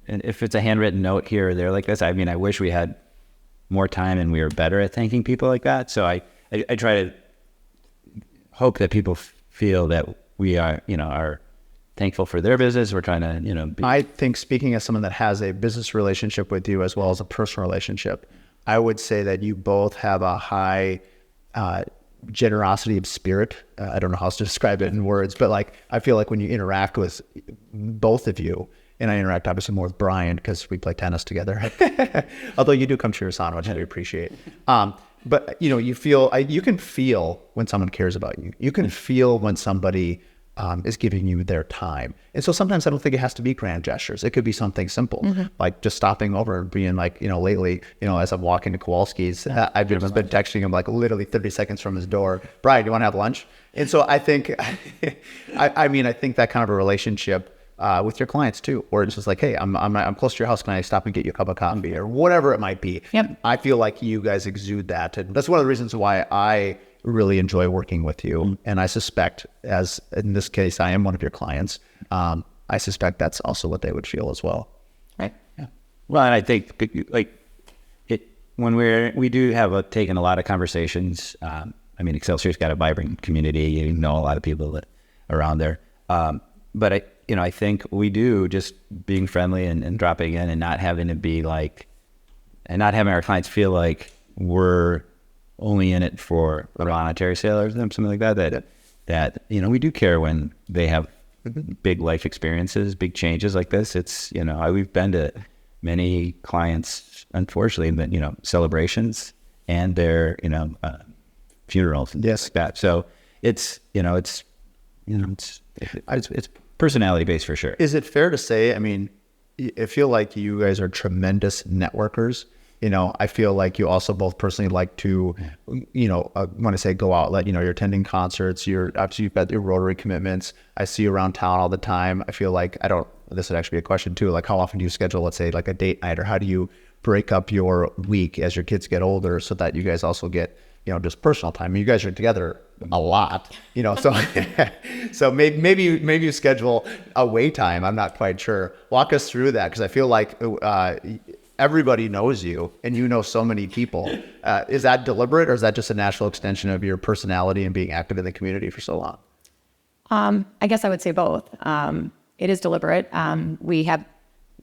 if it's a handwritten note here or there like this, I wish we had more time and we were better at thanking people like that. So I try to hope that people feel that we are thankful for their business. We're trying to, I think, speaking as someone that has a business relationship with you as well as a personal relationship, I would say that you both have a high generosity of spirit. I don't know how else to describe it in words, but I feel like when you interact with both of you, and I interact obviously more with Brian because we play tennis together, although you do come cheer us on, which I appreciate. But you can feel when someone cares about you. You can feel when somebody is giving you their time. And so sometimes I don't think it has to be grand gestures. It could be something simple, like just stopping over and being lately, as I'm walking to Kowalski's, I've just been texting him literally 30 seconds from his door, Brian, do you want to have lunch? And so I think, I think that kind of a relationship with your clients too, or it's just like, hey, I'm close to your house. Can I stop and get you a cup of coffee or whatever it might be? Yep. I feel like you guys exude that. And that's one of the reasons why I really enjoy working with you. And I suspect, as in this case, I am one of your clients. I suspect that's also what they would feel as well. Right. Yeah. Well, and I think when we do have taken a lot of conversations. Excelsior's got a vibrant community. You know a lot of people around there. But I think we do just being friendly and dropping in and not having to be and not having our clients feel like we're only in it for a monetary sale or something like that. That we do care when they have big life experiences, big changes like this. It's, we've been to many clients, unfortunately, but, celebrations and their, funerals and yes, like that. So it's personality based for sure. Is it fair to say, I feel like you guys are tremendous networkers. I feel like you also both personally like to, when I say go out, you're attending concerts, obviously you've got your Rotary commitments. I see you around town all the time. I feel like, this would actually be a question too, how often do you schedule, let's say a date night, or how do you break up your week as your kids get older so that you guys also get, just personal time? You guys are together a lot, so maybe you schedule away time. I'm not quite sure. Walk us through that, because I feel like everybody knows you and you know so many people. Is that deliberate, or is that just a natural extension of your personality and being active in the community for so long? I guess I would say both. It is deliberate. We have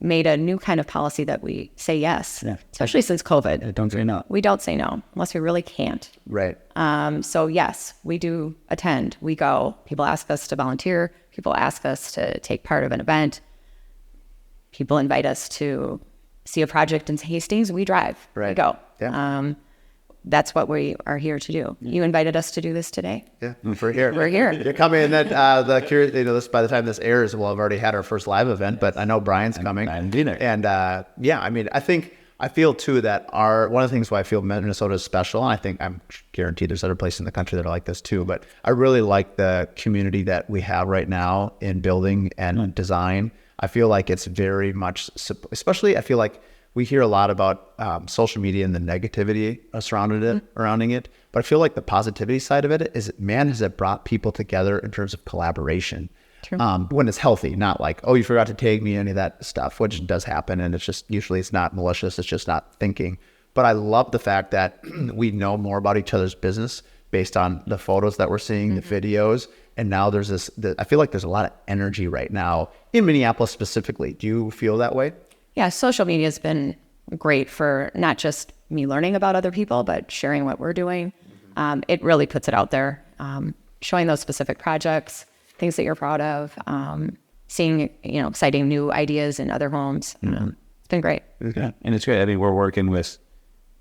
made a new kind of policy that we say yes, especially since COVID. Don't say no. We don't say no unless we really can't. Right. So yes, we do attend. We go. People ask us to volunteer. People ask us to take part of an event. People invite us to see a project in Hastings. We drive. Right. We go. Yeah. that's what we are here to do. You invited us to do this today. Yeah, we're here. We're here. You're coming, and then the Curious, this by the time this airs, we'll have already had our first live event. But I know Brian's coming. I'm being there. And I feel too that one of the things why I feel Minnesota is special, and I'm guaranteed there's other places in the country that are like this too. But I really like the community that we have right now in building and design. I feel like it's very much, especially I feel like we hear a lot about social media and the negativity surrounding it. But I feel like the positivity side of it is, man, has it brought people together in terms of collaboration. True. When it's healthy, not like, oh, you forgot to tag me, any of that stuff, which does happen. And it's just, usually it's not malicious. It's just not thinking. But I love the fact that we know more about each other's business based on the photos that we're seeing, the videos. And now there's I feel like there's a lot of energy right now in Minneapolis specifically. Do you feel that way? Yeah, social media has been great for not just me learning about other people, but sharing what we're doing. It really puts it out there, showing those specific projects, things that you're proud of, seeing, exciting new ideas in other homes. It's been great. Yeah, and it's great. I mean, we're working with,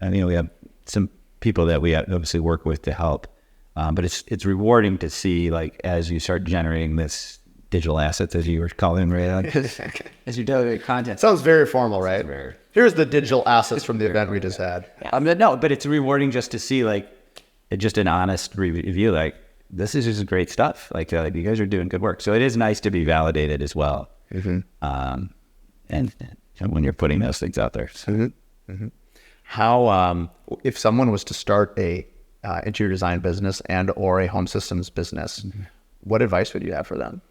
we have some people that we obviously work with to help, but it's rewarding to see, like, as you start generating this digital assets, as you were calling, right? As you generate content. Sounds very formal, right? Here's the digital assets from the event we just had. Yeah. No, but it's rewarding just to see, like, just an honest review, like, this is just great stuff. Like, you guys are doing good work. So it is nice to be validated as well. And when you're putting those things out there. So. How, if someone was to start a interior design business and or a home systems business, what advice would you have for them?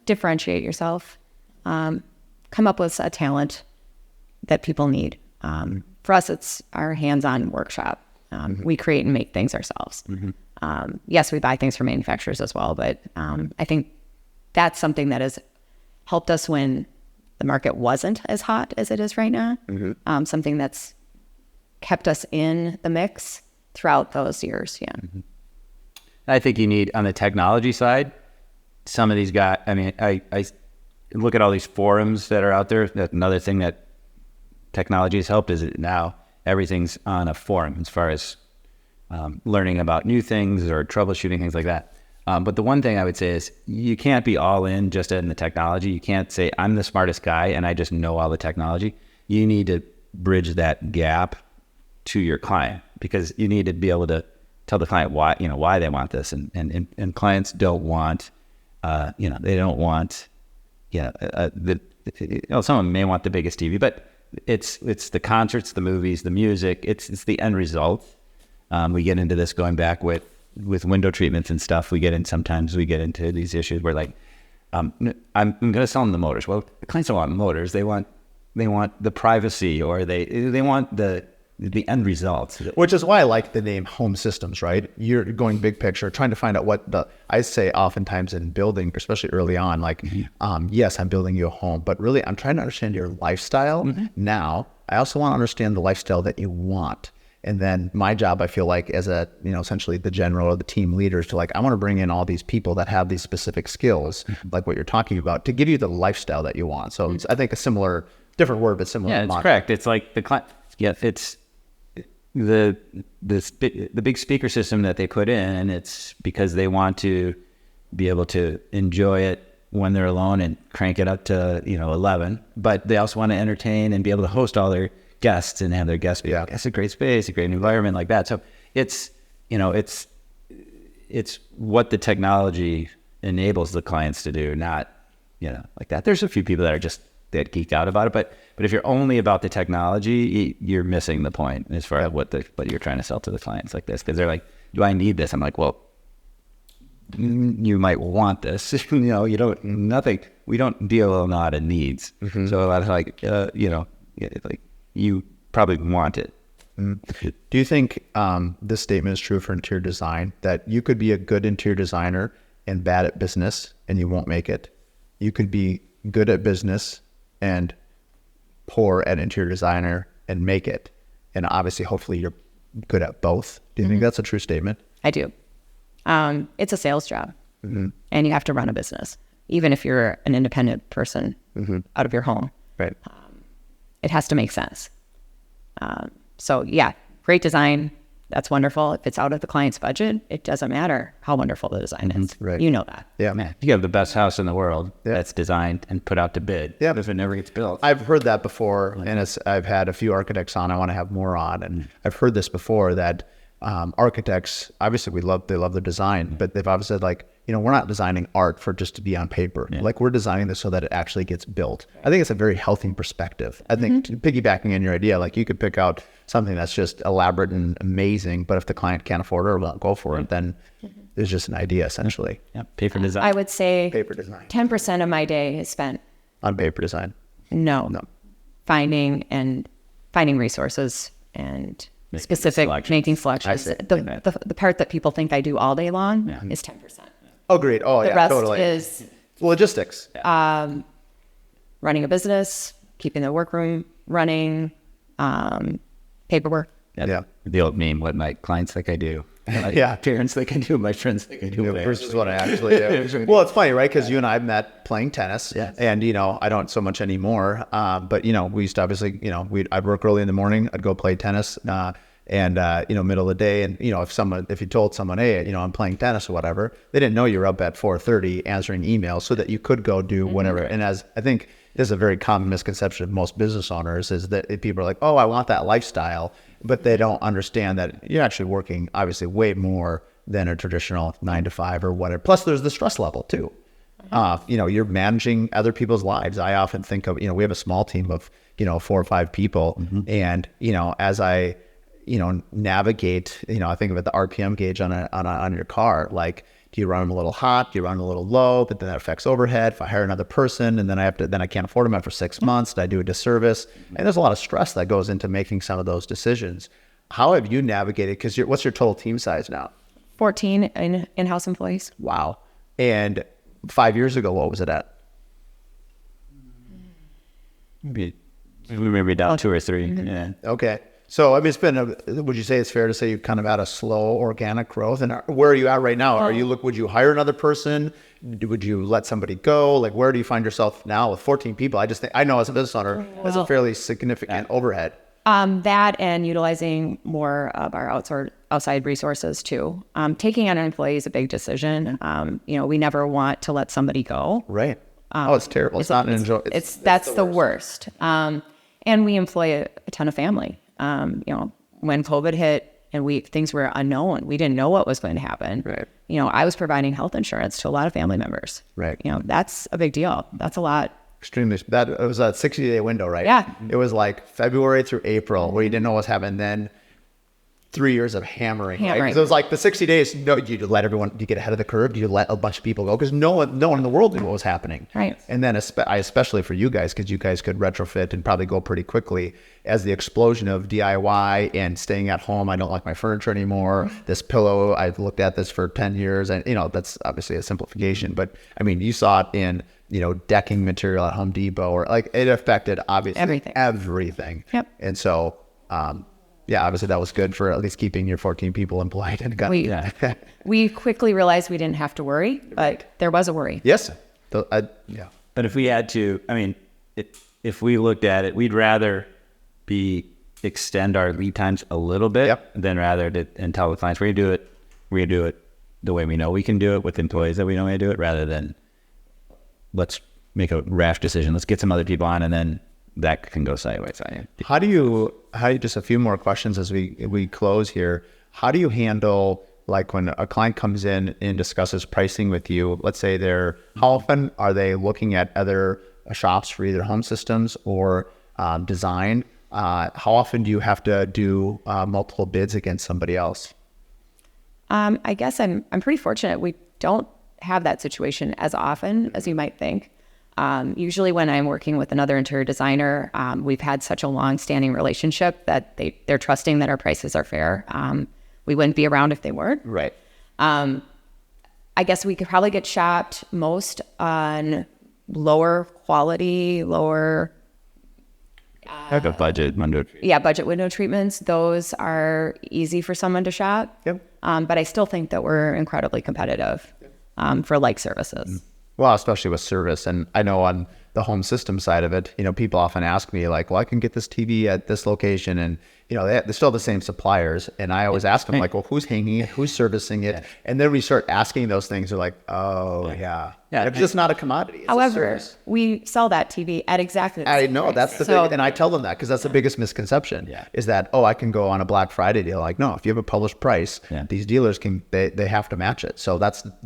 Differentiate yourself. Come up with a talent that people need. For us, it's our hands-on workshop. We create and make things ourselves. Yes, we buy things from manufacturers as well, but I think that's something that has helped us when the market wasn't as hot as it is right now. Something that's kept us in the mix throughout those years. I think you need, on the technology side, some of these guys, I look at all these forums that are out there. That's another thing that technology has helped, is that now everything's on a forum as far as learning about new things or troubleshooting, things like that. But the one thing I would say is, you can't be all in just in the technology. You can't say, I'm the smartest guy and I just know all the technology. You need to bridge that gap to your client, because you need to be able to tell the client why they want this. And clients don't want, they don't want, someone may want the biggest TV, but it's the concerts, the movies, the music, it's the end result. We get into this going back with window treatments and stuff. Sometimes we get into these issues where, like, I'm going to sell them the motors. Well, the clients don't want motors. They want the privacy, or they want the end results. Which is why I like the name home systems, right? You're going big picture, trying to find out I say oftentimes in building, especially early on, like, yes, I'm building you a home, but really I'm trying to understand your lifestyle. Now, I also want to understand the lifestyle that you want. And then my job, I feel like, as essentially the general or the team leaders, to, like, I want to bring in all these people that have these specific skills, like what you're talking about, to give you the lifestyle that you want. So it's, I think, different word, but similar. Yeah, it's correct. It's like the client. Yeah, it's the big speaker system that they put in, and it's because they want to be able to enjoy it when they're alone and crank it up to 11. But they also want to entertain and be able to host all their guests and have their guests be like, that's a great space, a great environment, like that. So it's what the technology enables the clients to do, not like that. There's a few people that geek out about it, but if you're only about the technology, you're missing the point as far as what you're trying to sell to the clients like this, because they're like, do I need this? I'm like, well, you might want this. We don't deal a lot of needs. So a lot of like you probably want it. Do you think this statement is true for interior design, that you could be a good interior designer and bad at business and you won't make it? You could be good at business and poor at interior designer and make it. And obviously, hopefully you're good at both. Do you think that's a true statement? I do. It's a sales job, and you have to run a business, even if you're an independent person out of your home. Right. It has to make sense. So yeah, great design, that's wonderful. If it's out of the client's budget, it doesn't matter how wonderful the design is. Right. You know that. Yeah. Man, you have the best house in the world that's designed and put out to bid. Yeah. If it never gets built. I've heard that before, and I've had a few architects on. I want to have more on, and I've heard this before that architects, obviously, they love the design, but they've obviously said, like, we're not designing art for just to be on paper. Like, we're designing this so that it actually gets built. I think it's a very healthy perspective. I think piggybacking on your idea, like, you could pick out something that's just elaborate and amazing, but if the client can't afford it or won't go for it, then there's just an idea, essentially. Yeah, paper design. I would say Paper design. 10% of my day is spent On paper design. no finding resources and specific making selections. The part that people think I do all day long is 10%. Oh, great. Oh, The yeah, rest totally. is Logistics. running a business, keeping the workroom running, paperwork. Yeah. The old meme, what my clients think I do. My parents think I do, my friends think I do. Versus what I actually do. Well, it's funny, right? Because you and I met playing tennis, and I don't so much anymore. But we used to obviously, I'd work early in the morning, I'd go play tennis, and middle of the day, and if you told someone, hey, I'm playing tennis or whatever, they didn't know you were up at 4:30 answering emails so that you could go do whatever. And as I think there's a very common misconception of most business owners is that people are like, oh, I want that lifestyle, but they don't understand that you're actually working obviously way more than a traditional 9 to 5 or whatever. Plus there's the stress level too. You're managing other people's lives. I often think of, we have a small team of, 4 or 5 people. And, as I, navigate, I think of the RPM gauge on your car, like, do you run them a little hot? Do you run them a little low? But then that affects overhead. If I hire another person and then I can't afford them after 6 months, did I do a disservice? And there's a lot of stress that goes into making some of those decisions. How have you navigated? Because what's your total team size now? 14 in-house employees. Wow. And 5 years ago, what was it at? Maybe down 2 or 3. Yeah. Okay. So, it's been would you say it's fair to say you kind of had a slow organic growth? And where are you at right now? Would you hire another person? Would you let somebody go? Like, where do you find yourself now with 14 people? I know as a business owner, that's a fairly significant overhead. That and utilizing more of our outside resources too. Taking on an employee is a big decision. We never want to let somebody go. Right. It's terrible. It's not an enjoy. That's the worst. And we employ a ton of family. When COVID hit and things were unknown, we didn't know what was going to happen. Right. I was providing health insurance to a lot of family members. Right. That's a big deal. That's a lot. Extremely. It was a 60-day window, right? Yeah. It was like February through April where you didn't know what's happening. Then 3 years of hammering. Right? 'Cause it was like the 60 days. No, you let everyone. Do you get ahead of the curve? Do you let a bunch of people go? Because no one in the world knew what was happening. Right. And then especially for you guys, because you guys could retrofit and probably go pretty quickly. As the explosion of DIY and staying at home, I don't like my furniture anymore. This pillow, I've looked at this for 10 years, and that's obviously a simplification. But you saw it in decking material at Home Depot, or like it affected obviously everything. Yep. And so. Obviously that was good for at least keeping your 14 people employed. And we quickly realized we didn't have to worry, but there was a worry. Yes. But if we had to, if we looked at it, we'd rather extend our lead times a little bit than and tell the clients we're gonna do it the way we know we can do it with employees that we know how to do it, rather than let's make a rash decision. Let's get some other people on, and then that can go sideways. How do you just a few more questions as we close here. How do you handle, like, when a client comes in and discusses pricing with you? Let's say how often are they looking at other shops for either home systems or design? How often do you have to do multiple bids against somebody else? I guess I'm pretty fortunate. We don't have that situation as often as you might think. Usually when I'm working with another interior designer, we've had such a long-standing relationship that they're trusting that our prices are fair. We wouldn't be around if they weren't. Right. I guess we could probably get shopped most on lower quality, Like a budget window. budget window treatments. Those are easy for someone to shop. Yep. But I still think that we're incredibly competitive for like services. Well, especially with service. And I know on the home system side of it, people often ask me like, well, I can get this TV at this location, and they still have the same suppliers. And I always ask them like, well, who's hanging it? Who's servicing it? And then we start asking those things. They're like, oh yeah. It's just not a commodity. It's However, we sell that TV at exactly the same price. That's the thing. And I tell them that because that's the biggest misconception is that, I can go on a Black Friday deal. Like, no, if you have a published price, these dealers they have to match it. So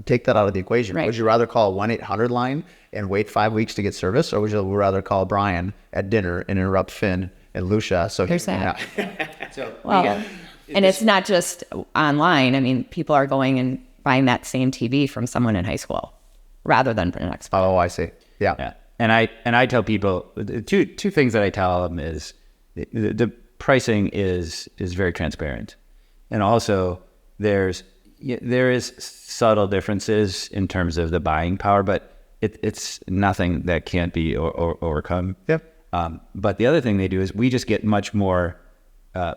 take that out of the equation. Right. Would you rather call a 1-800 line and wait 5 weeks to get service, or would you rather call Brian at dinner and interrupt Finn and Lucia? So there's that. And it's not just online. I mean, people are going and buying that same TV from someone in high school rather than from an expert. Oh, I see. Yeah. And I tell people two things that I tell them is the pricing is very transparent, and also there is subtle differences in terms of the buying power, but it's nothing that can't be overcome. Yep. But the other thing they do is we just get much more.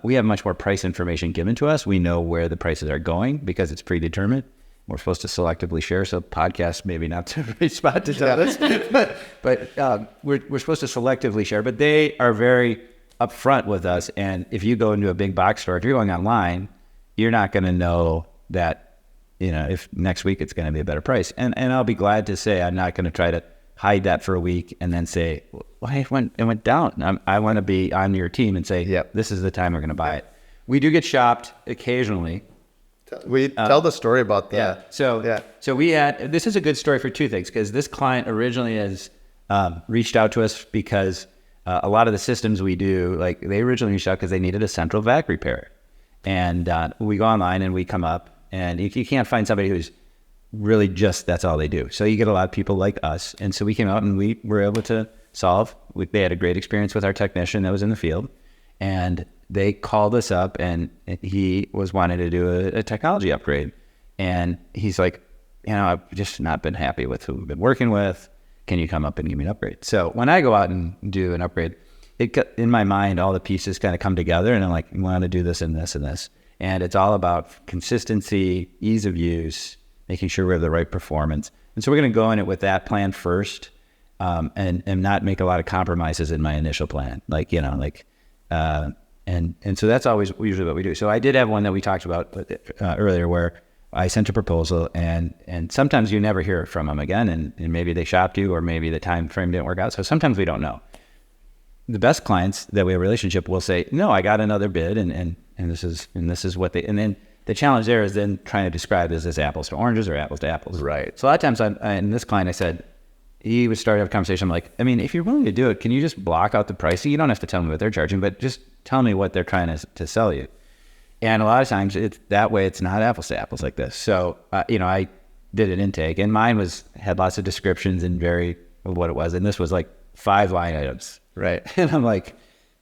We have much more price information given to us. We know where the prices are going because it's predetermined. We're supposed to selectively share, so podcasts maybe not the right spot to tell this, but we're supposed to selectively share. But they are very upfront with us. And if you go into a big box store, if you're going online, you're not going to know that if next week it's going to be a better price. And I'll be glad to say I'm not going to try to hide that for a week and then say, well, it went down. I want to be on your team and say, this is the time we're going to buy it. We do get shopped occasionally. We tell the story about that. So we had, this is a good story for two things, because this client originally has reached out to us because a lot of the systems we do, like they originally reached out because they needed a central vac repair. And we go online and we come up, and you can't find somebody who's really just, that's all they do. So you get a lot of people like us. And so we came out and we were able to solve. They had a great experience with our technician that was in the field. And they called us up, and he was wanting to do a technology upgrade. And he's like, I've just not been happy with who we've been working with. Can you come up and give me an upgrade? So when I go out and do an upgrade, in my mind, all the pieces kind of come together, and I'm like, we want to do this and this and this. And it's all about consistency, ease of use, making sure we have the right performance. And so we're going to go in it with that plan first, and not make a lot of compromises in my initial plan. And so that's always usually what we do. So I did have one that we talked about earlier, where I sent a proposal, and sometimes you never hear from them again, and maybe they shopped you, or maybe the time frame didn't work out. So sometimes we don't know. The best clients that we have a relationship will say, no, I got another bid, and this is what they, and then the challenge there is then trying to describe, is this apples to oranges or apples to apples? Right. So a lot of times and this client, I said, he would start to have a conversation. I'm like, if you're willing to do it, can you just block out the pricing? You don't have to tell me what they're charging, but just tell me what they're trying to sell you. And a lot of times it's that way. It's not apples to apples like this. So, I did an intake, and mine had lots of descriptions and what it was. And this was like 5 line items. Right. And I'm like,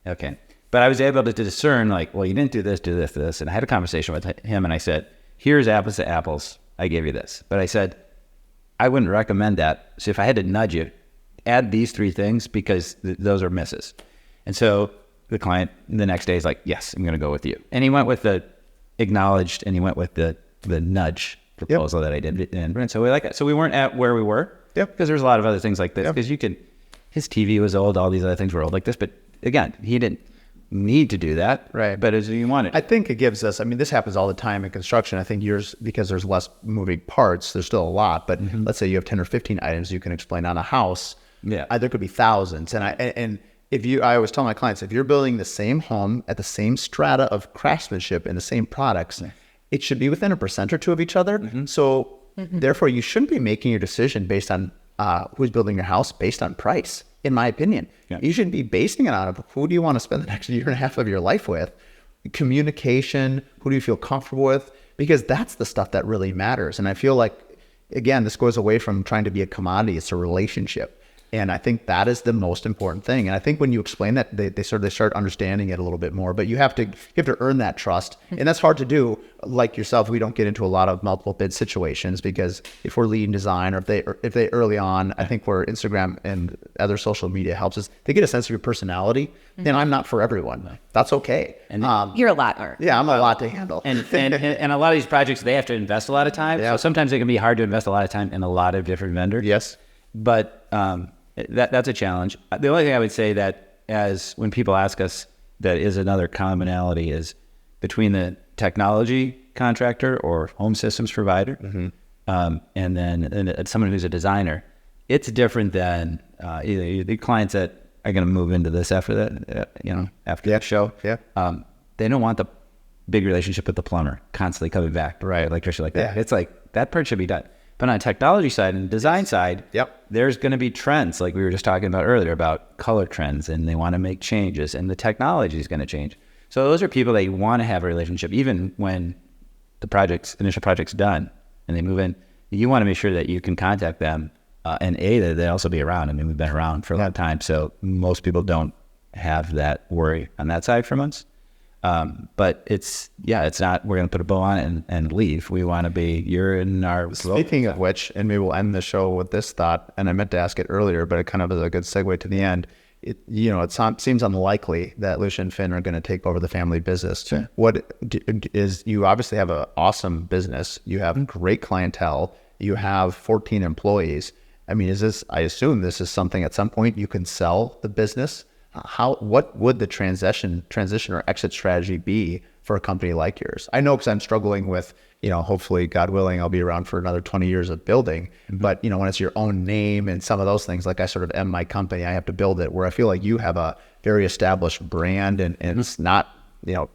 okay. But I was able to discern, like, well, you didn't do this, this. And I had a conversation with him, and I said, here's apples to apples. I gave you this. But I said, I wouldn't recommend that. So if I had to nudge you, add these 3 things, because those are misses. And so the client the next day is like, yes, I'm going to go with you. And he went with the acknowledged, and he went with the nudge proposal that I did. And so we like it. So we weren't at where we were, because there's a lot of other things like this, because his TV was old, all these other things were old like this. But again, he didn't need to do that, right? But as he wanted. I think it gives us, this happens all the time in construction. I think yours, because there's less moving parts, there's still a lot, but let's say you have 10 or 15 items you can explain on a house. Yeah. There could be thousands. And I always tell my clients, if you're building the same home at the same strata of craftsmanship and the same products, it should be within 1% or 2% of each other. So therefore you shouldn't be making your decision based on who's building your house based on price. In my opinion, you should be basing it on who do you want to spend the next year and a half of your life with, communication, who do you feel comfortable with, because that's the stuff that really matters. And I feel like, again, this goes away from trying to be a commodity. It's a relationship. And I think that is the most important thing. And I think when you explain that, they start understanding it a little bit more. But you have to earn that trust, and that's hard to do. Like yourself, we don't get into a lot of multiple bid situations, because if we're leading design, or if they early on, I think where Instagram and other social media helps us, they get a sense of your personality. And I'm not for everyone. That's okay. And you're a lot more. Yeah, I'm a lot to handle. And a lot of these projects, they have to invest a lot of time. Yeah. So sometimes it can be hard to invest a lot of time in a lot of different vendors. Yes. But that's a challenge. The only thing I would say that as when people ask us, that is another commonality is between the technology contractor or home systems provider, and then someone who's a designer. It's different than either the clients that are going to move into this after that, after that show. Yeah. They don't want the big relationship with the plumber constantly coming back, right? Electrician like that. It's like that part should be done. But on the technology side and the design side, there's going to be trends like we were just talking about earlier about color trends, and they want to make changes, and the technology is going to change. So those are people that you want to have a relationship, even when the initial project's done and they move in. You want to make sure that you can contact them, and that they also be around. I mean, we've been around for a long time, so most people don't have that worry on that side from us. But it's not, we're going to put a bow on it and leave. We want to be, you're in our... Speaking of which, and maybe we'll end the show with this thought, and I meant to ask it earlier, but it kind of is a good segue to the end. It seems unlikely that Lucia and Finn are going to take over the family business. Sure. You obviously have an awesome business. You have great clientele. You have 14 employees. I mean, I assume this is something at some point you can sell the business. What would the transition or exit strategy be for a company like yours? I know, because I'm struggling with, hopefully, God willing, I'll be around for another 20 years of building. But, when it's your own name and some of those things, like I sort of am my company, I have to build it, where I feel like you have a very established brand, and it's not,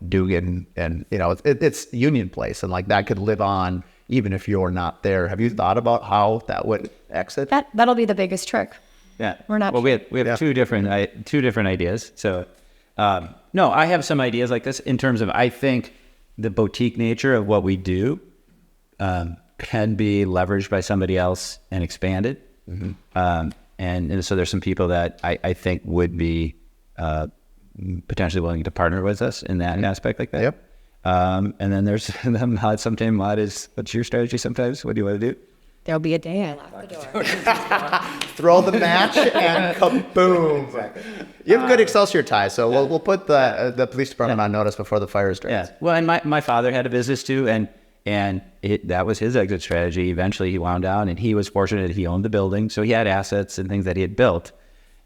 Duggan, and, it's Union Place, and like that could live on even if you're not there. Have you thought about how that would exit? That'll be the biggest trick. Yeah, we're not. Well, we have two different ideas. So, no, I have some ideas like this in terms of, I think the boutique nature of what we do can be leveraged by somebody else and expanded. And so there's some people that I think would be potentially willing to partner with us in that aspect like that. Yep. And then there's sometimes Maud is, what's your strategy sometimes? What do you want to do? There'll be a day I lock the door. Throw the match and kaboom. Exactly. You have good Excelsior ties, so we'll put the police department on notice before the fire starts. Yeah. Well, and my father had a business too, and that was his exit strategy. Eventually, he wound down, and he was fortunate that he owned the building, so he had assets and things that he had built,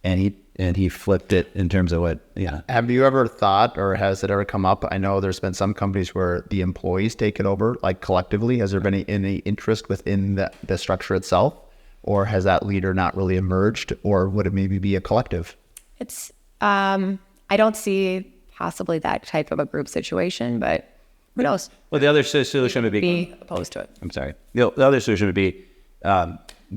and he flipped it in terms of what. Yeah. Have you ever thought, or has it ever come up? I know there's been some companies where the employees take it over, like collectively. Has there been any interest within the structure itself, or has that leader not really emerged, or would it maybe be a collective? It's I don't see possibly that type of a group situation, but who knows? Well, the other solution would be opposed to it. I'm sorry. The other solution would be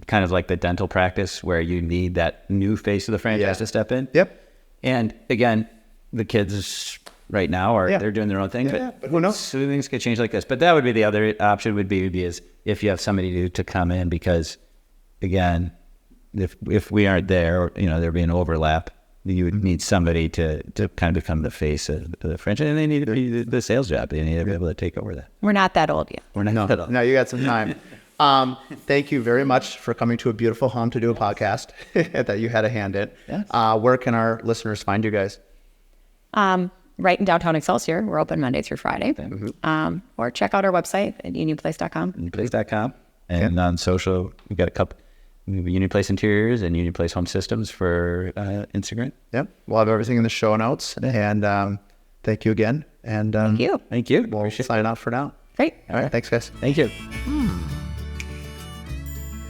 kind of like the dental practice, where you need that new face of the franchise to step in. Yep. And again, the kids right now they're doing their own thing, but who knows? So things could change like this. But that would be the other option. Would be is if you have somebody to come in, because again, if we aren't there, or there be an overlap, you would need somebody to kind of become the face of the franchise, and they need to be the sales job. They need to be able to take over that. We're not that old yet. We're not that old. No, you got some time. Thank you very much for coming to a beautiful home to do a podcast that you had a hand in. Yes. Where can our listeners find you guys? Right in downtown Excelsior. We're open Monday through Friday. Or check out our website at unionplace.com. Unionplace.com. And on social, we've got a couple. Union Place Interiors and Union Place Home Systems for Instagram. Yep. We'll have everything in the show notes. And thank you again. And thank you. We'll sign out for now. Great. All right. Thanks, guys. Thank you.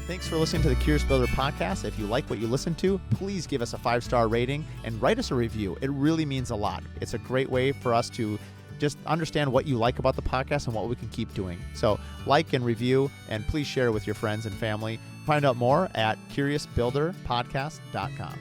Thanks for listening to the Curious Builder Podcast. If you like what you listen to, please give us a 5-star rating and write us a review. It really means a lot. It's a great way for us to just understand what you like about the podcast and what we can keep doing. So like and review, and please share with your friends and family. Find out more at CuriousBuilderPodcast.com.